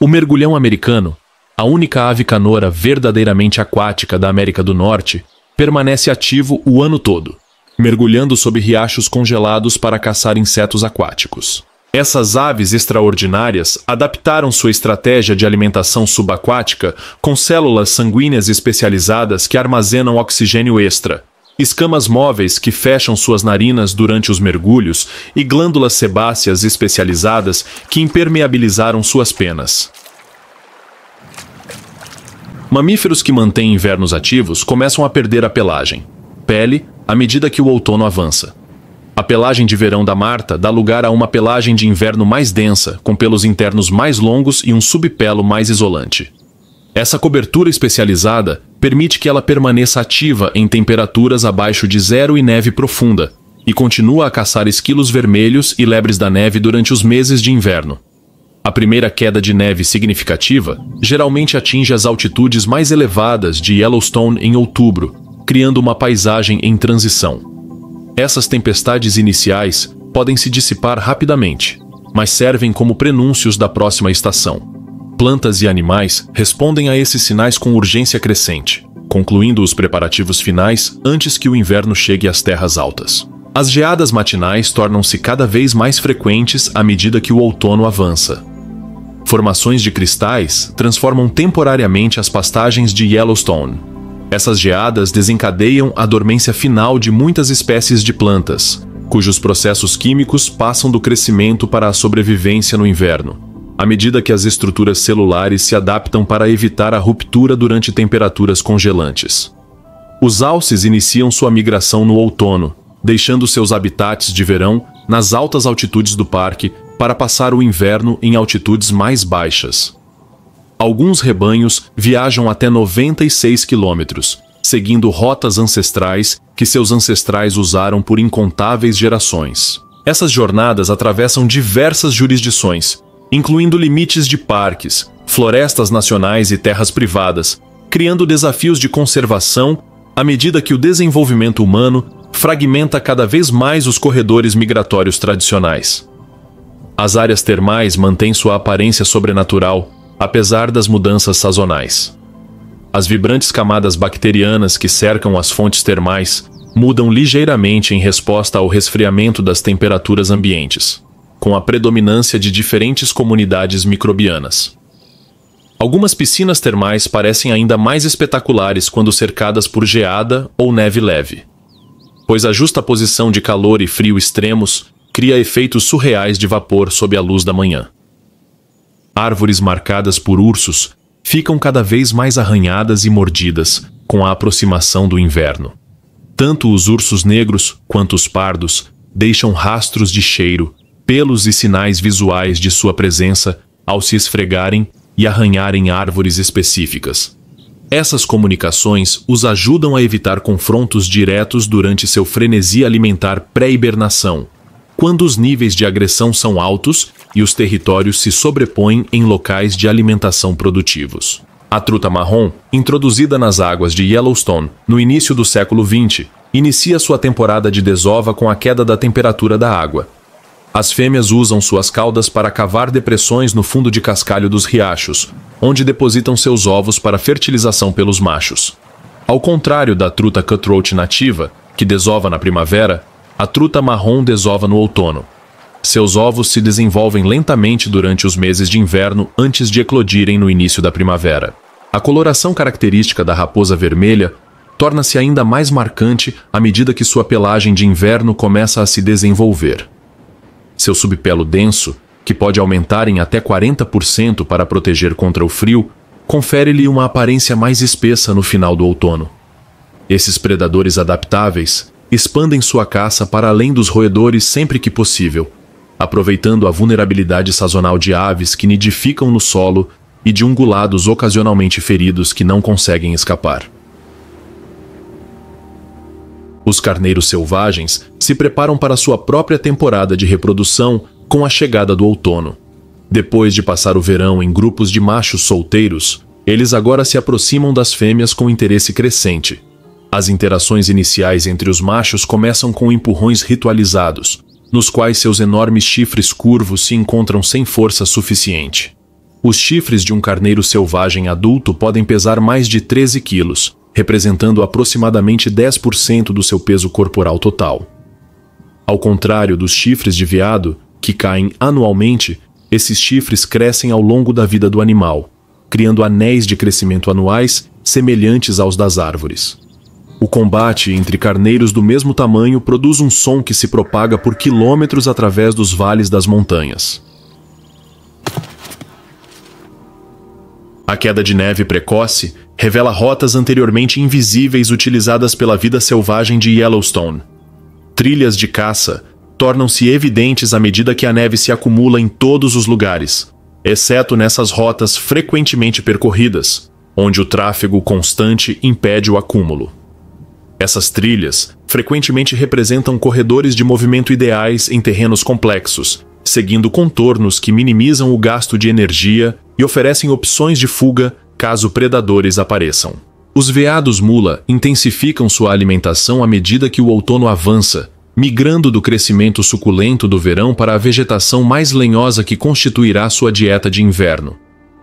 O mergulhão americano, a única ave canora verdadeiramente aquática da América do Norte, permanece ativo o ano todo, mergulhando sob riachos congelados para caçar insetos aquáticos. Essas aves extraordinárias adaptaram sua estratégia de alimentação subaquática com células sanguíneas especializadas que armazenam oxigênio extra, escamas móveis que fecham suas narinas durante os mergulhos e glândulas sebáceas especializadas que impermeabilizaram suas penas. Mamíferos que mantêm invernos ativos começam a perder a pelagem, pele, à medida que o outono avança. A pelagem de verão da marta dá lugar a uma pelagem de inverno mais densa, com pelos internos mais longos e um subpelo mais isolante. Essa cobertura especializada permite que ela permaneça ativa em temperaturas abaixo de zero e neve profunda, e continua a caçar esquilos vermelhos e lebres da neve durante os meses de inverno. A primeira queda de neve significativa geralmente atinge as altitudes mais elevadas de Yellowstone em outubro, criando uma paisagem em transição. Essas tempestades iniciais podem se dissipar rapidamente, mas servem como prenúncios da próxima estação. Plantas e animais respondem a esses sinais com urgência crescente, concluindo os preparativos finais antes que o inverno chegue às terras altas. As geadas matinais tornam-se cada vez mais frequentes à medida que o outono avança. Formações de cristais transformam temporariamente as pastagens de Yellowstone. Essas geadas desencadeiam a dormência final de muitas espécies de plantas, cujos processos químicos passam do crescimento para a sobrevivência no inverno, à medida que as estruturas celulares se adaptam para evitar a ruptura durante temperaturas congelantes. Os alces iniciam sua migração no outono, deixando seus habitats de verão nas altas altitudes do parque para passar o inverno em altitudes mais baixas. Alguns rebanhos viajam até 96 quilômetros, seguindo rotas ancestrais que seus ancestrais usaram por incontáveis gerações. Essas jornadas atravessam diversas jurisdições, incluindo limites de parques, florestas nacionais e terras privadas, criando desafios de conservação à medida que o desenvolvimento humano fragmenta cada vez mais os corredores migratórios tradicionais. As áreas termais mantêm sua aparência sobrenatural, apesar das mudanças sazonais. As vibrantes camadas bacterianas que cercam as fontes termais mudam ligeiramente em resposta ao resfriamento das temperaturas ambientes, com a predominância de diferentes comunidades microbianas. Algumas piscinas termais parecem ainda mais espetaculares quando cercadas por geada ou neve leve, pois a justaposição de calor e frio extremos cria efeitos surreais de vapor sob a luz da manhã. Árvores marcadas por ursos ficam cada vez mais arranhadas e mordidas com a aproximação do inverno. Tanto os ursos negros quanto os pardos deixam rastros de cheiro, pelos e sinais visuais de sua presença ao se esfregarem e arranharem árvores específicas. Essas comunicações os ajudam a evitar confrontos diretos durante seu frenesi alimentar pré-hibernação, quando os níveis de agressão são altos e os territórios se sobrepõem em locais de alimentação produtivos. A truta marrom, introduzida nas águas de Yellowstone no início do século XX, inicia sua temporada de desova com a queda da temperatura da água. As fêmeas usam suas caudas para cavar depressões no fundo de cascalho dos riachos, onde depositam seus ovos para fertilização pelos machos. Ao contrário da truta cutthroat nativa, que desova na primavera, a truta marrom desova no outono. Seus ovos se desenvolvem lentamente durante os meses de inverno antes de eclodirem no início da primavera. A coloração característica da raposa vermelha torna-se ainda mais marcante à medida que sua pelagem de inverno começa a se desenvolver. Seu subpelo denso, que pode aumentar em até 40% para proteger contra o frio, confere-lhe uma aparência mais espessa no final do outono. Esses predadores adaptáveis expandem sua caça para além dos roedores sempre que possível, aproveitando a vulnerabilidade sazonal de aves que nidificam no solo e de ungulados ocasionalmente feridos que não conseguem escapar. Os carneiros selvagens se preparam para sua própria temporada de reprodução com a chegada do outono. Depois de passar o verão em grupos de machos solteiros, eles agora se aproximam das fêmeas com interesse crescente. As interações iniciais entre os machos começam com empurrões ritualizados, nos quais seus enormes chifres curvos se encontram sem força suficiente. Os chifres de um carneiro selvagem adulto podem pesar mais de 13 quilos, representando aproximadamente 10% do seu peso corporal total. Ao contrário dos chifres de veado, que caem anualmente, esses chifres crescem ao longo da vida do animal, criando anéis de crescimento anuais semelhantes aos das árvores. O combate entre carneiros do mesmo tamanho produz um som que se propaga por quilômetros através dos vales das montanhas. A queda de neve precoce revela rotas anteriormente invisíveis utilizadas pela vida selvagem de Yellowstone. Trilhas de caça tornam-se evidentes à medida que a neve se acumula em todos os lugares, exceto nessas rotas frequentemente percorridas, onde o tráfego constante impede o acúmulo. Essas trilhas frequentemente representam corredores de movimento ideais em terrenos complexos, seguindo contornos que minimizam o gasto de energia e oferecem opções de fuga caso predadores apareçam. Os veados mula intensificam sua alimentação à medida que o outono avança, migrando do crescimento suculento do verão para a vegetação mais lenhosa que constituirá sua dieta de inverno.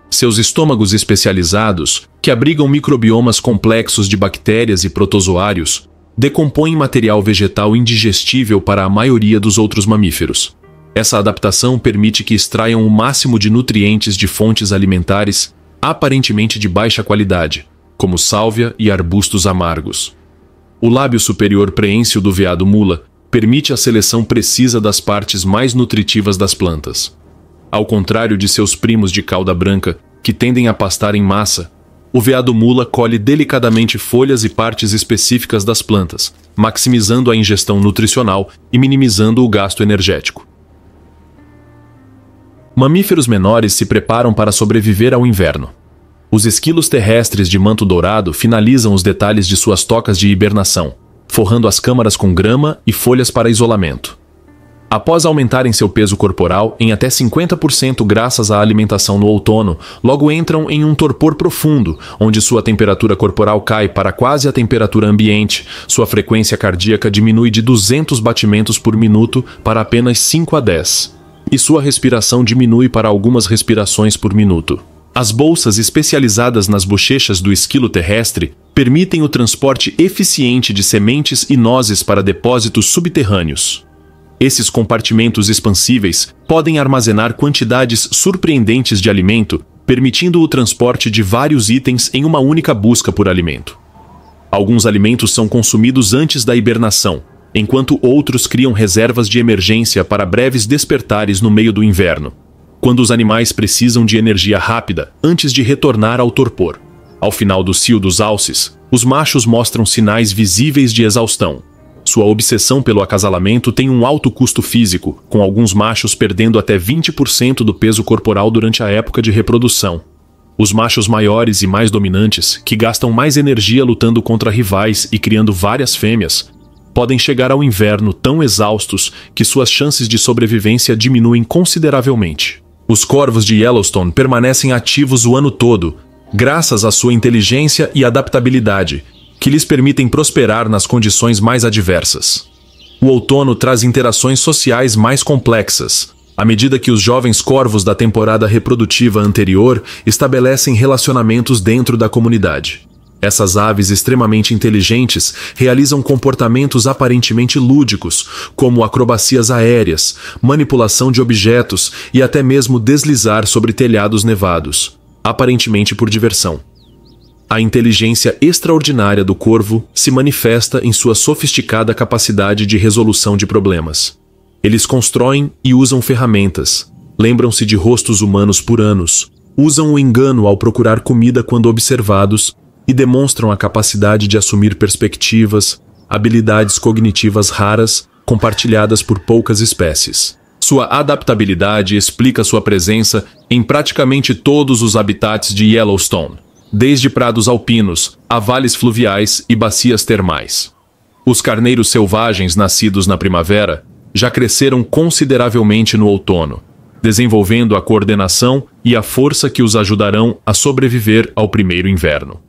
Seus estômagos especializados, que abrigam microbiomas complexos de bactérias e protozoários, decompõem material vegetal indigestível para a maioria dos outros mamíferos. Essa adaptação permite que extraiam o máximo de nutrientes de fontes alimentares aparentemente de baixa qualidade, como sálvia e arbustos amargos. O lábio superior preênsil do veado mula permite a seleção precisa das partes mais nutritivas das plantas. Ao contrário de seus primos de cauda branca, que tendem a pastar em massa, o veado mula colhe delicadamente folhas e partes específicas das plantas, maximizando a ingestão nutricional e minimizando o gasto energético. Mamíferos menores se preparam para sobreviver ao inverno. Os esquilos terrestres de manto dourado finalizam os detalhes de suas tocas de hibernação, forrando as câmaras com grama e folhas para isolamento. Após aumentarem seu peso corporal em até 50% graças à alimentação no outono, logo entram em um torpor profundo, onde sua temperatura corporal cai para quase a temperatura ambiente, sua frequência cardíaca diminui de 200 batimentos por minuto para apenas 5 a 10, e sua respiração diminui para algumas respirações por minuto. As bolsas especializadas nas bochechas do esquilo terrestre permitem o transporte eficiente de sementes e nozes para depósitos subterrâneos. Esses compartimentos expansíveis podem armazenar quantidades surpreendentes de alimento, permitindo o transporte de vários itens em uma única busca por alimento. Alguns alimentos são consumidos antes da hibernação, enquanto outros criam reservas de emergência para breves despertares no meio do inverno, quando os animais precisam de energia rápida antes de retornar ao torpor. Ao final do cio dos alces, os machos mostram sinais visíveis de exaustão. Sua obsessão pelo acasalamento tem um alto custo físico, com alguns machos perdendo até 20% do peso corporal durante a época de reprodução. Os machos maiores e mais dominantes, que gastam mais energia lutando contra rivais e criando várias fêmeas, podem chegar ao inverno tão exaustos que suas chances de sobrevivência diminuem consideravelmente. Os corvos de Yellowstone permanecem ativos o ano todo, graças à sua inteligência e adaptabilidade, que lhes permitem prosperar nas condições mais adversas. O outono traz interações sociais mais complexas, à medida que os jovens corvos da temporada reprodutiva anterior estabelecem relacionamentos dentro da comunidade. Essas aves extremamente inteligentes realizam comportamentos aparentemente lúdicos, como acrobacias aéreas, manipulação de objetos e até mesmo deslizar sobre telhados nevados, aparentemente por diversão. A inteligência extraordinária do corvo se manifesta em sua sofisticada capacidade de resolução de problemas. Eles constroem e usam ferramentas, lembram-se de rostos humanos por anos, usam o engano ao procurar comida quando observados e demonstram a capacidade de assumir perspectivas, habilidades cognitivas raras compartilhadas por poucas espécies. Sua adaptabilidade explica sua presença em praticamente todos os habitats de Yellowstone, desde prados alpinos a vales fluviais e bacias termais. Os carneiros selvagens nascidos na primavera já cresceram consideravelmente no outono, desenvolvendo a coordenação e a força que os ajudarão a sobreviver ao primeiro inverno.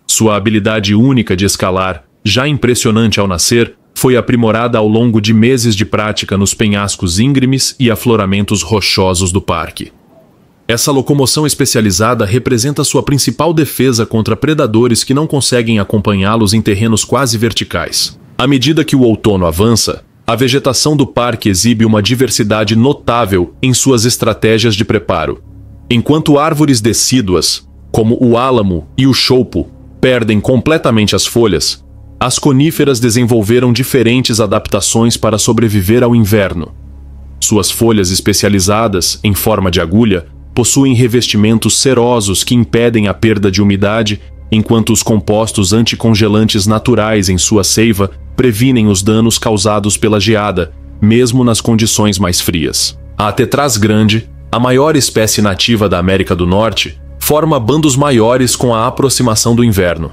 Sua habilidade única de escalar, já impressionante ao nascer, foi aprimorada ao longo de meses de prática nos penhascos íngremes e afloramentos rochosos do parque. Essa locomoção especializada representa sua principal defesa contra predadores que não conseguem acompanhá-los em terrenos quase verticais. À medida que o outono avança, a vegetação do parque exibe uma diversidade notável em suas estratégias de preparo. Enquanto árvores decíduas, como o álamo e o choupo, perdem completamente as folhas, as coníferas desenvolveram diferentes adaptações para sobreviver ao inverno. Suas folhas especializadas, em forma de agulha, possuem revestimentos cerosos que impedem a perda de umidade, enquanto os compostos anticongelantes naturais em sua seiva previnem os danos causados pela geada, mesmo nas condições mais frias. A tetraz grande, a maior espécie nativa da América do Norte, forma bandos maiores com a aproximação do inverno.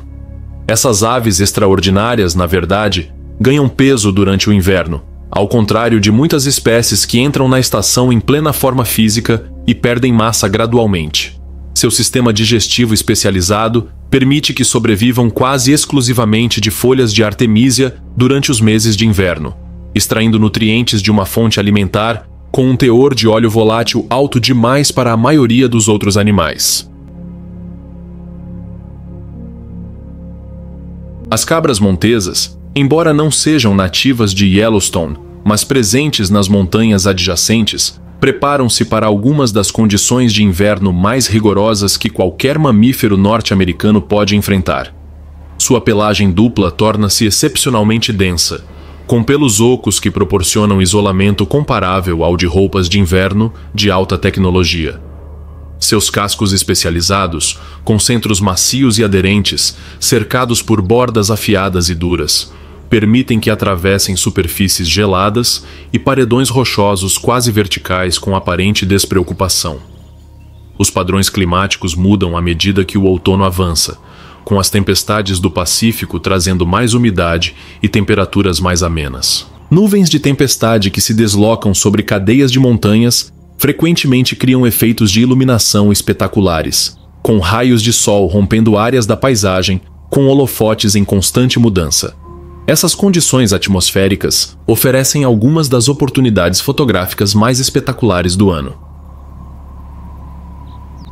Essas aves extraordinárias, na verdade, ganham peso durante o inverno, ao contrário de muitas espécies que entram na estação em plena forma física e perdem massa gradualmente. Seu sistema digestivo especializado permite que sobrevivam quase exclusivamente de folhas de artemísia durante os meses de inverno, extraindo nutrientes de uma fonte alimentar com um teor de óleo volátil alto demais para a maioria dos outros animais. As cabras montesas, embora não sejam nativas de Yellowstone, mas presentes nas montanhas adjacentes, preparam-se para algumas das condições de inverno mais rigorosas que qualquer mamífero norte-americano pode enfrentar. Sua pelagem dupla torna-se excepcionalmente densa, com pelos ocos que proporcionam isolamento comparável ao de roupas de inverno de alta tecnologia. Seus cascos especializados, com centros macios e aderentes, cercados por bordas afiadas e duras, permitem que atravessem superfícies geladas e paredões rochosos quase verticais com aparente despreocupação. Os padrões climáticos mudam à medida que o outono avança, com as tempestades do Pacífico trazendo mais umidade e temperaturas mais amenas. Nuvens de tempestade que se deslocam sobre cadeias de montanhas frequentemente criam efeitos de iluminação espetaculares, com raios de sol rompendo áreas da paisagem, com holofotes em constante mudança. Essas condições atmosféricas oferecem algumas das oportunidades fotográficas mais espetaculares do ano.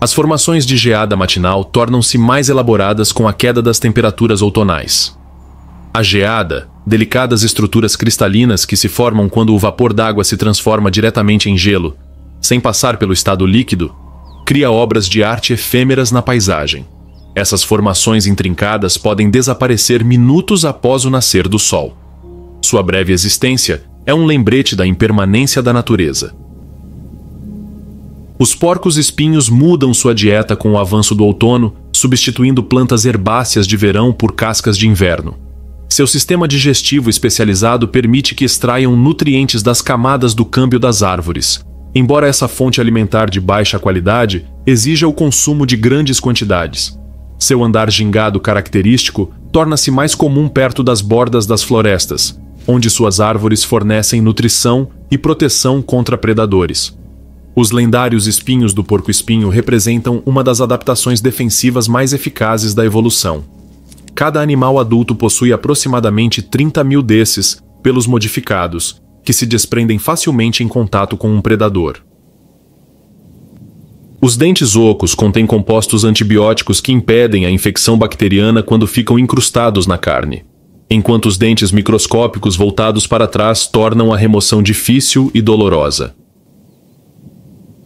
As formações de geada matinal tornam-se mais elaboradas com a queda das temperaturas outonais. A geada, delicadas estruturas cristalinas que se formam quando o vapor d'água se transforma diretamente em gelo, sem passar pelo estado líquido, cria obras de arte efêmeras na paisagem. Essas formações intrincadas podem desaparecer minutos após o nascer do sol. Sua breve existência é um lembrete da impermanência da natureza. Os porcos-espinhos mudam sua dieta com o avanço do outono, substituindo plantas herbáceas de verão por cascas de inverno. Seu sistema digestivo especializado permite que extraiam nutrientes das camadas do câmbio das árvores, embora essa fonte alimentar de baixa qualidade exija o consumo de grandes quantidades. Seu andar gingado característico torna-se mais comum perto das bordas das florestas, onde suas árvores fornecem nutrição e proteção contra predadores. Os lendários espinhos do porco-espinho representam uma das adaptações defensivas mais eficazes da evolução. Cada animal adulto possui aproximadamente 30.000 desses, pelos modificados, que se desprendem facilmente em contato com um predador. Os dentes ocos contêm compostos antibióticos que impedem a infecção bacteriana quando ficam incrustados na carne, enquanto os dentes microscópicos voltados para trás tornam a remoção difícil e dolorosa.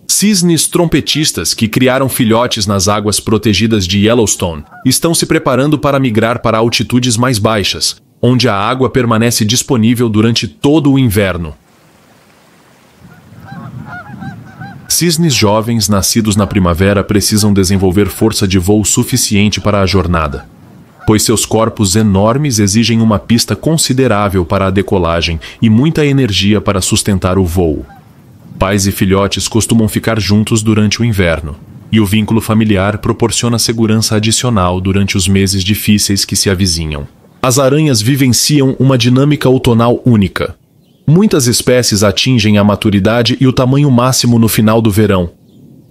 Cisnes trompetistas que criaram filhotes nas águas protegidas de Yellowstone estão se preparando para migrar para altitudes mais baixas, onde a água permanece disponível durante todo o inverno. Cisnes jovens nascidos na primavera precisam desenvolver força de voo suficiente para a jornada, pois seus corpos enormes exigem uma pista considerável para a decolagem e muita energia para sustentar o voo. Pais e filhotes costumam ficar juntos durante o inverno, e o vínculo familiar proporciona segurança adicional durante os meses difíceis que se avizinham. As aranhas vivenciam uma dinâmica outonal única. Muitas espécies atingem a maturidade e o tamanho máximo no final do verão,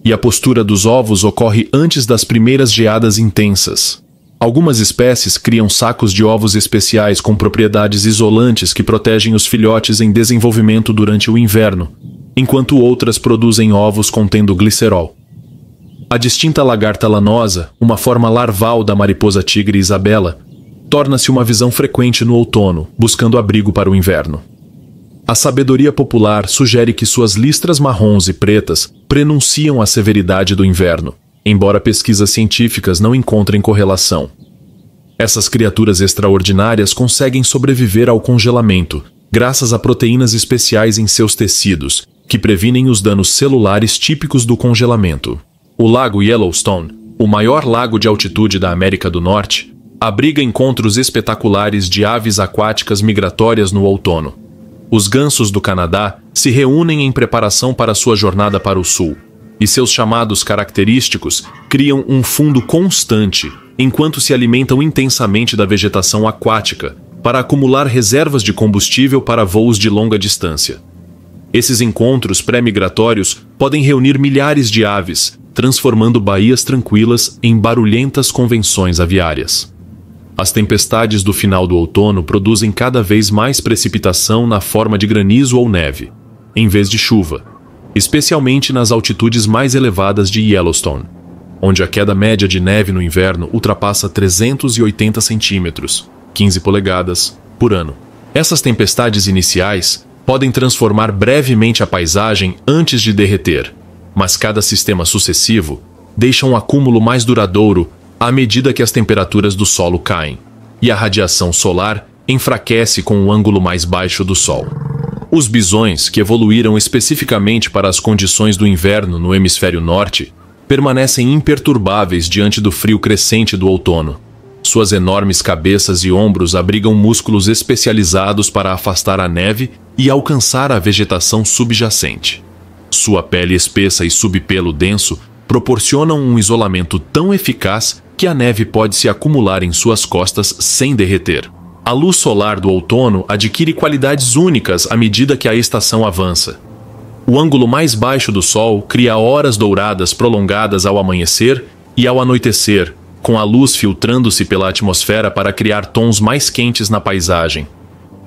e a postura dos ovos ocorre antes das primeiras geadas intensas. Algumas espécies criam sacos de ovos especiais com propriedades isolantes que protegem os filhotes em desenvolvimento durante o inverno, enquanto outras produzem ovos contendo glicerol. A distinta lagarta lanosa, uma forma larval da mariposa tigre Isabela, torna-se uma visão frequente no outono, buscando abrigo para o inverno. A sabedoria popular sugere que suas listras marrons e pretas prenunciam a severidade do inverno, embora pesquisas científicas não encontrem correlação. Essas criaturas extraordinárias conseguem sobreviver ao congelamento, graças a proteínas especiais em seus tecidos, que previnem os danos celulares típicos do congelamento. O Lago Yellowstone, o maior lago de altitude da América do Norte, abriga encontros espetaculares de aves aquáticas migratórias no outono. Os gansos do Canadá se reúnem em preparação para sua jornada para o sul, e seus chamados característicos criam um fundo constante enquanto se alimentam intensamente da vegetação aquática para acumular reservas de combustível para voos de longa distância. Esses encontros pré-migratórios podem reunir milhares de aves, transformando baías tranquilas em barulhentas convenções aviárias. As tempestades do final do outono produzem cada vez mais precipitação na forma de granizo ou neve, em vez de chuva, especialmente nas altitudes mais elevadas de Yellowstone, onde a queda média de neve no inverno ultrapassa 380 centímetros, 15 polegadas, por ano. Essas tempestades iniciais podem transformar brevemente a paisagem antes de derreter, mas cada sistema sucessivo deixa um acúmulo mais duradouro à medida que as temperaturas do solo caem, e a radiação solar enfraquece com o ângulo mais baixo do Sol. Os bisões, que evoluíram especificamente para as condições do inverno no hemisfério norte, permanecem imperturbáveis diante do frio crescente do outono. Suas enormes cabeças e ombros abrigam músculos especializados para afastar a neve e alcançar a vegetação subjacente. Sua pele espessa e subpelo denso proporcionam um isolamento tão eficaz que a neve pode se acumular em suas costas sem derreter. A luz solar do outono adquire qualidades únicas à medida que a estação avança. O ângulo mais baixo do Sol cria horas douradas prolongadas ao amanhecer e ao anoitecer, com a luz filtrando-se pela atmosfera para criar tons mais quentes na paisagem.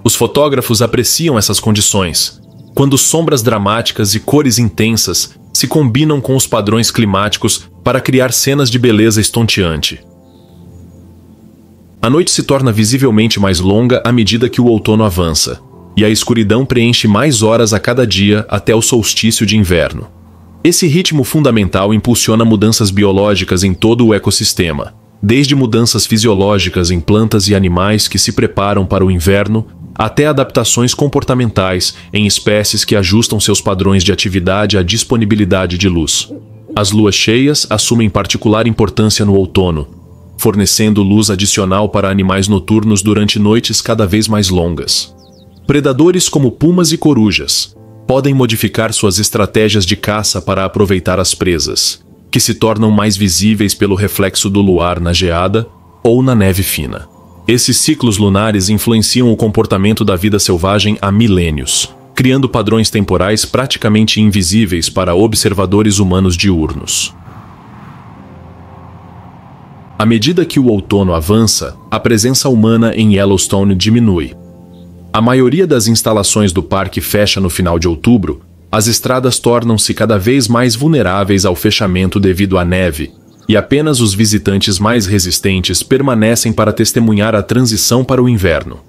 Os fotógrafos apreciam essas condições, quando sombras dramáticas e cores intensas se combinam com os padrões climáticos para criar cenas de beleza estonteante. A noite se torna visivelmente mais longa à medida que o outono avança, e a escuridão preenche mais horas a cada dia até o solstício de inverno. Esse ritmo fundamental impulsiona mudanças biológicas em todo o ecossistema, desde mudanças fisiológicas em plantas e animais que se preparam para o inverno, até adaptações comportamentais em espécies que ajustam seus padrões de atividade à disponibilidade de luz. As luas cheias assumem particular importância no outono, fornecendo luz adicional para animais noturnos durante noites cada vez mais longas. Predadores como pumas e corujas podem modificar suas estratégias de caça para aproveitar as presas, que se tornam mais visíveis pelo reflexo do luar na geada ou na neve fina. Esses ciclos lunares influenciam o comportamento da vida selvagem há milênios, criando padrões temporais praticamente invisíveis para observadores humanos diurnos. À medida que o outono avança, a presença humana em Yellowstone diminui. A maioria das instalações do parque fecha no final de outubro, as estradas tornam-se cada vez mais vulneráveis ao fechamento devido à neve, e apenas os visitantes mais resistentes permanecem para testemunhar a transição para o inverno.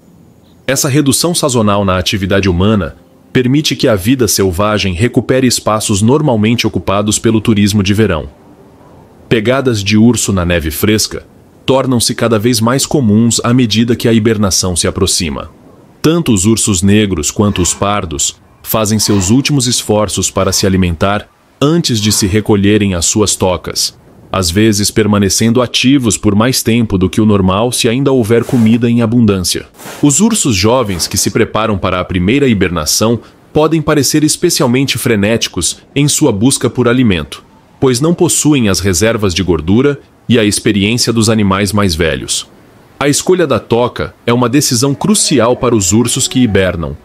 Essa redução sazonal na atividade humana permite que a vida selvagem recupere espaços normalmente ocupados pelo turismo de verão. Pegadas de urso na neve fresca tornam-se cada vez mais comuns à medida que a hibernação se aproxima. Tanto os ursos negros quanto os pardos fazem seus últimos esforços para se alimentar antes de se recolherem às suas tocas, às vezes permanecendo ativos por mais tempo do que o normal se ainda houver comida em abundância. Os ursos jovens que se preparam para a primeira hibernação podem parecer especialmente frenéticos em sua busca por alimento, pois não possuem as reservas de gordura e a experiência dos animais mais velhos. A escolha da toca é uma decisão crucial para os ursos que hibernam.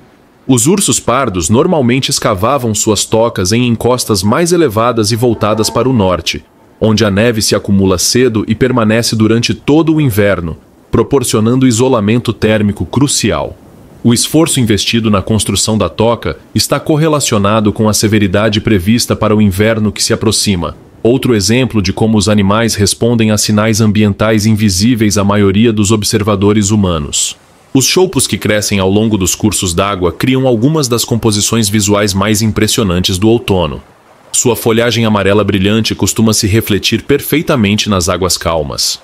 Os ursos pardos normalmente escavavam suas tocas em encostas mais elevadas e voltadas para o norte, onde a neve se acumula cedo e permanece durante todo o inverno, proporcionando isolamento térmico crucial. O esforço investido na construção da toca está correlacionado com a severidade prevista para o inverno que se aproxima. Outro exemplo de como os animais respondem a sinais ambientais invisíveis à maioria dos observadores humanos. Os choupos que crescem ao longo dos cursos d'água criam algumas das composições visuais mais impressionantes do outono. Sua folhagem amarela brilhante costuma se refletir perfeitamente nas águas calmas.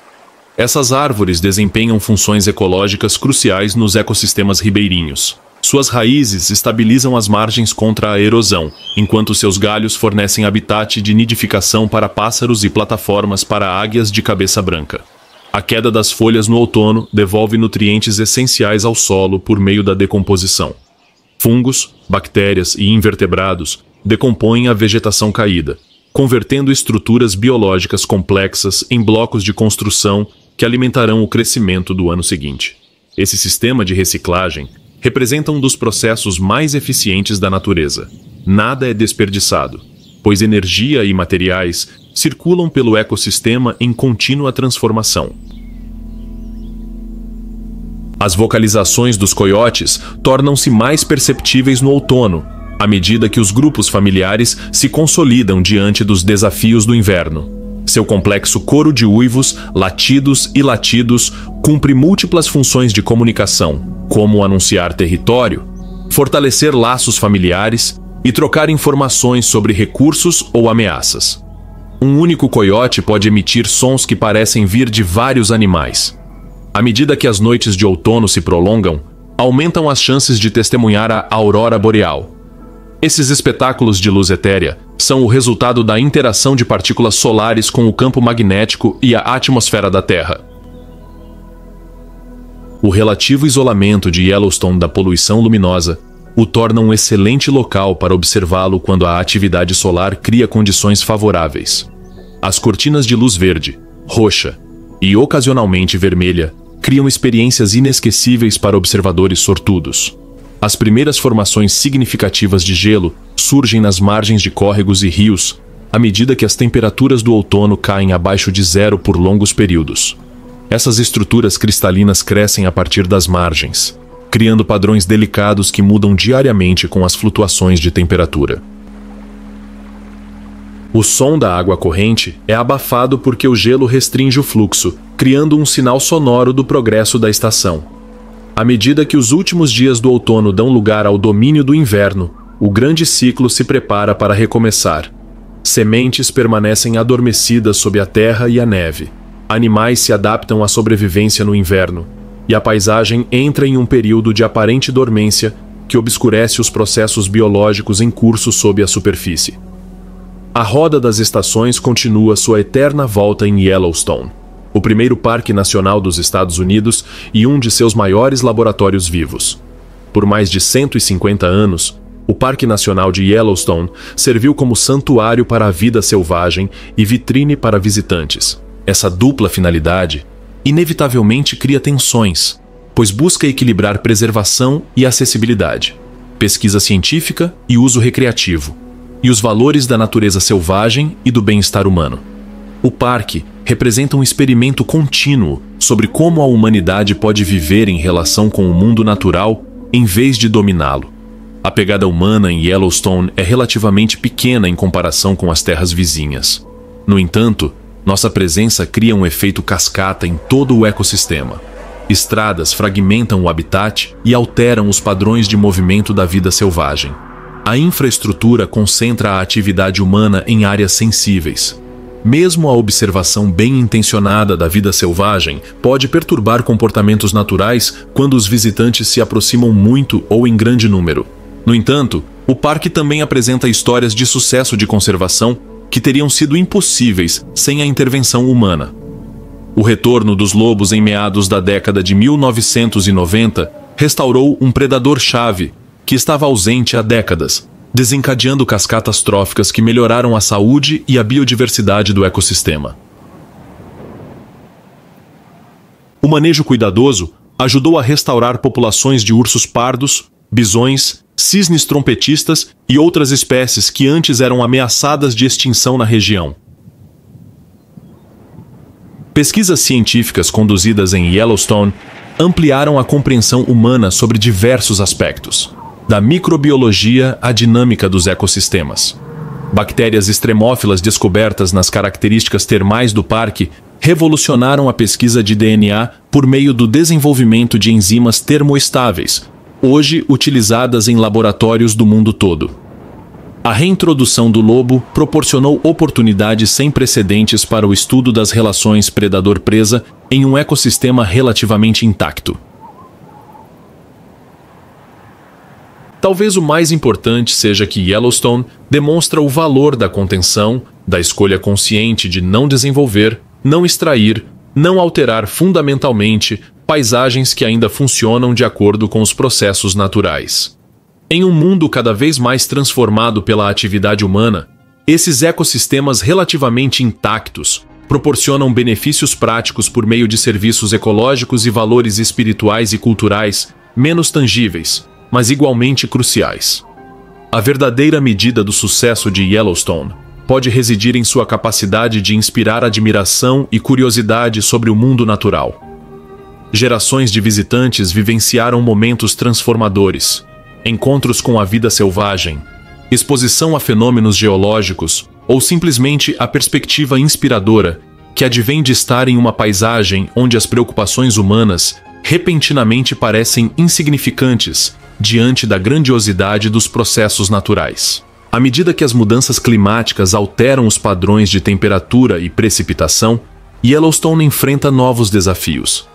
Essas árvores desempenham funções ecológicas cruciais nos ecossistemas ribeirinhos. Suas raízes estabilizam as margens contra a erosão, enquanto seus galhos fornecem habitat de nidificação para pássaros e plataformas para águias de cabeça branca. A queda das folhas no outono devolve nutrientes essenciais ao solo por meio da decomposição. Fungos, bactérias e invertebrados decompõem a vegetação caída, convertendo estruturas biológicas complexas em blocos de construção que alimentarão o crescimento do ano seguinte. Esse sistema de reciclagem representa um dos processos mais eficientes da natureza. Nada é desperdiçado, pois energia e materiais circulam pelo ecossistema em contínua transformação. As vocalizações dos coiotes tornam-se mais perceptíveis no outono, à medida que os grupos familiares se consolidam diante dos desafios do inverno. Seu complexo coro de uivos, latidos e latidos cumpre múltiplas funções de comunicação, como anunciar território, fortalecer laços familiares e trocar informações sobre recursos ou ameaças. Um único coiote pode emitir sons que parecem vir de vários animais. À medida que as noites de outono se prolongam, aumentam as chances de testemunhar a aurora boreal. Esses espetáculos de luz etérea são o resultado da interação de partículas solares com o campo magnético e a atmosfera da Terra. O relativo isolamento de Yellowstone da poluição luminosa o torna um excelente local para observá-lo quando a atividade solar cria condições favoráveis. As cortinas de luz verde, roxa e ocasionalmente vermelha criam experiências inesquecíveis para observadores sortudos. As primeiras formações significativas de gelo surgem nas margens de córregos e rios, à medida que as temperaturas do outono caem abaixo de zero por longos períodos. Essas estruturas cristalinas crescem a partir das margens, criando padrões delicados que mudam diariamente com as flutuações de temperatura. O som da água corrente é abafado porque o gelo restringe o fluxo, criando um sinal sonoro do progresso da estação. À medida que os últimos dias do outono dão lugar ao domínio do inverno, o grande ciclo se prepara para recomeçar. Sementes permanecem adormecidas sob a terra e a neve. Animais se adaptam à sobrevivência no inverno, e a paisagem entra em um período de aparente dormência que obscurece os processos biológicos em curso sob a superfície. A roda das estações continua sua eterna volta em Yellowstone, o primeiro parque nacional dos Estados Unidos e um de seus maiores laboratórios vivos. Por mais de 150 anos, o Parque Nacional de Yellowstone serviu como santuário para a vida selvagem e vitrine para visitantes. Essa dupla finalidade inevitavelmente cria tensões, pois busca equilibrar preservação e acessibilidade, pesquisa científica e uso recreativo, e os valores da natureza selvagem e do bem-estar humano. O parque representa um experimento contínuo sobre como a humanidade pode viver em relação com o mundo natural em vez de dominá-lo. A pegada humana em Yellowstone é relativamente pequena em comparação com as terras vizinhas. No entanto, nossa presença cria um efeito cascata em todo o ecossistema. Estradas fragmentam o habitat e alteram os padrões de movimento da vida selvagem. A infraestrutura concentra a atividade humana em áreas sensíveis. Mesmo a observação bem intencionada da vida selvagem pode perturbar comportamentos naturais quando os visitantes se aproximam muito ou em grande número. No entanto, o parque também apresenta histórias de sucesso de conservação que teriam sido impossíveis sem a intervenção humana. O retorno dos lobos em meados da década de 1990 restaurou um predador-chave que estava ausente há décadas, desencadeando cascatas tróficas que melhoraram a saúde e a biodiversidade do ecossistema. O manejo cuidadoso ajudou a restaurar populações de ursos pardos, bisões, cisnes trompetistas e outras espécies que antes eram ameaçadas de extinção na região. Pesquisas científicas conduzidas em Yellowstone ampliaram a compreensão humana sobre diversos aspectos, da microbiologia à dinâmica dos ecossistemas. Bactérias extremófilas descobertas nas características termais do parque revolucionaram a pesquisa de DNA por meio do desenvolvimento de enzimas termoestáveis, hoje utilizadas em laboratórios do mundo todo. A reintrodução do lobo proporcionou oportunidades sem precedentes para o estudo das relações predador-presa em um ecossistema relativamente intacto. Talvez o mais importante seja que Yellowstone demonstra o valor da contenção, da escolha consciente de não desenvolver, não extrair, não alterar fundamentalmente paisagens que ainda funcionam de acordo com os processos naturais. Em um mundo cada vez mais transformado pela atividade humana, esses ecossistemas relativamente intactos proporcionam benefícios práticos por meio de serviços ecológicos e valores espirituais e culturais menos tangíveis, mas igualmente cruciais. A verdadeira medida do sucesso de Yellowstone pode residir em sua capacidade de inspirar admiração e curiosidade sobre o mundo natural. Gerações de visitantes vivenciaram momentos transformadores, encontros com a vida selvagem, exposição a fenômenos geológicos ou simplesmente a perspectiva inspiradora que advém de estar em uma paisagem onde as preocupações humanas repentinamente parecem insignificantes diante da grandiosidade dos processos naturais. À medida que as mudanças climáticas alteram os padrões de temperatura e precipitação, Yellowstone enfrenta novos desafios.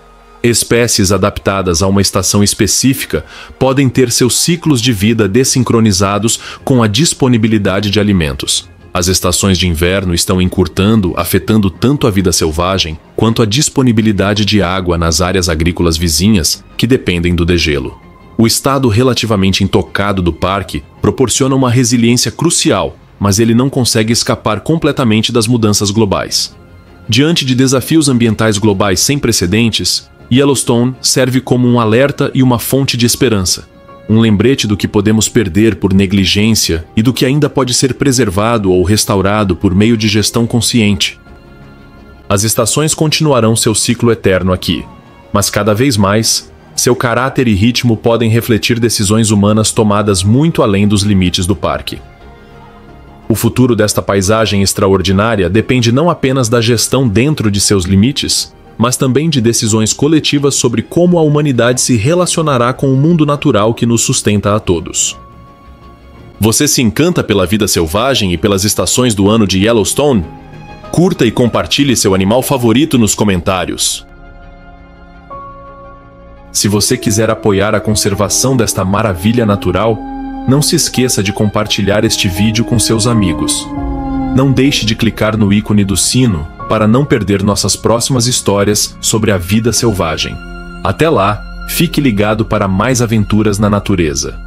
Espécies adaptadas a uma estação específica podem ter seus ciclos de vida desincronizados com a disponibilidade de alimentos. As estações de inverno estão encurtando, afetando tanto a vida selvagem quanto a disponibilidade de água nas áreas agrícolas vizinhas que dependem do degelo. O estado relativamente intocado do parque proporciona uma resiliência crucial, mas ele não consegue escapar completamente das mudanças globais. Diante de desafios ambientais globais sem precedentes, Yellowstone serve como um alerta e uma fonte de esperança. Um lembrete do que podemos perder por negligência e do que ainda pode ser preservado ou restaurado por meio de gestão consciente. As estações continuarão seu ciclo eterno aqui, mas cada vez mais, seu caráter e ritmo podem refletir decisões humanas tomadas muito além dos limites do parque. O futuro desta paisagem extraordinária depende não apenas da gestão dentro de seus limites, mas também de decisões coletivas sobre como a humanidade se relacionará com o mundo natural que nos sustenta a todos. Você se encanta pela vida selvagem e pelas estações do ano de Yellowstone? Curta e compartilhe seu animal favorito nos comentários. Se você quiser apoiar a conservação desta maravilha natural, não se esqueça de compartilhar este vídeo com seus amigos. Não deixe de clicar no ícone do sino para não perder nossas próximas histórias sobre a vida selvagem. Até lá, fique ligado para mais aventuras na natureza.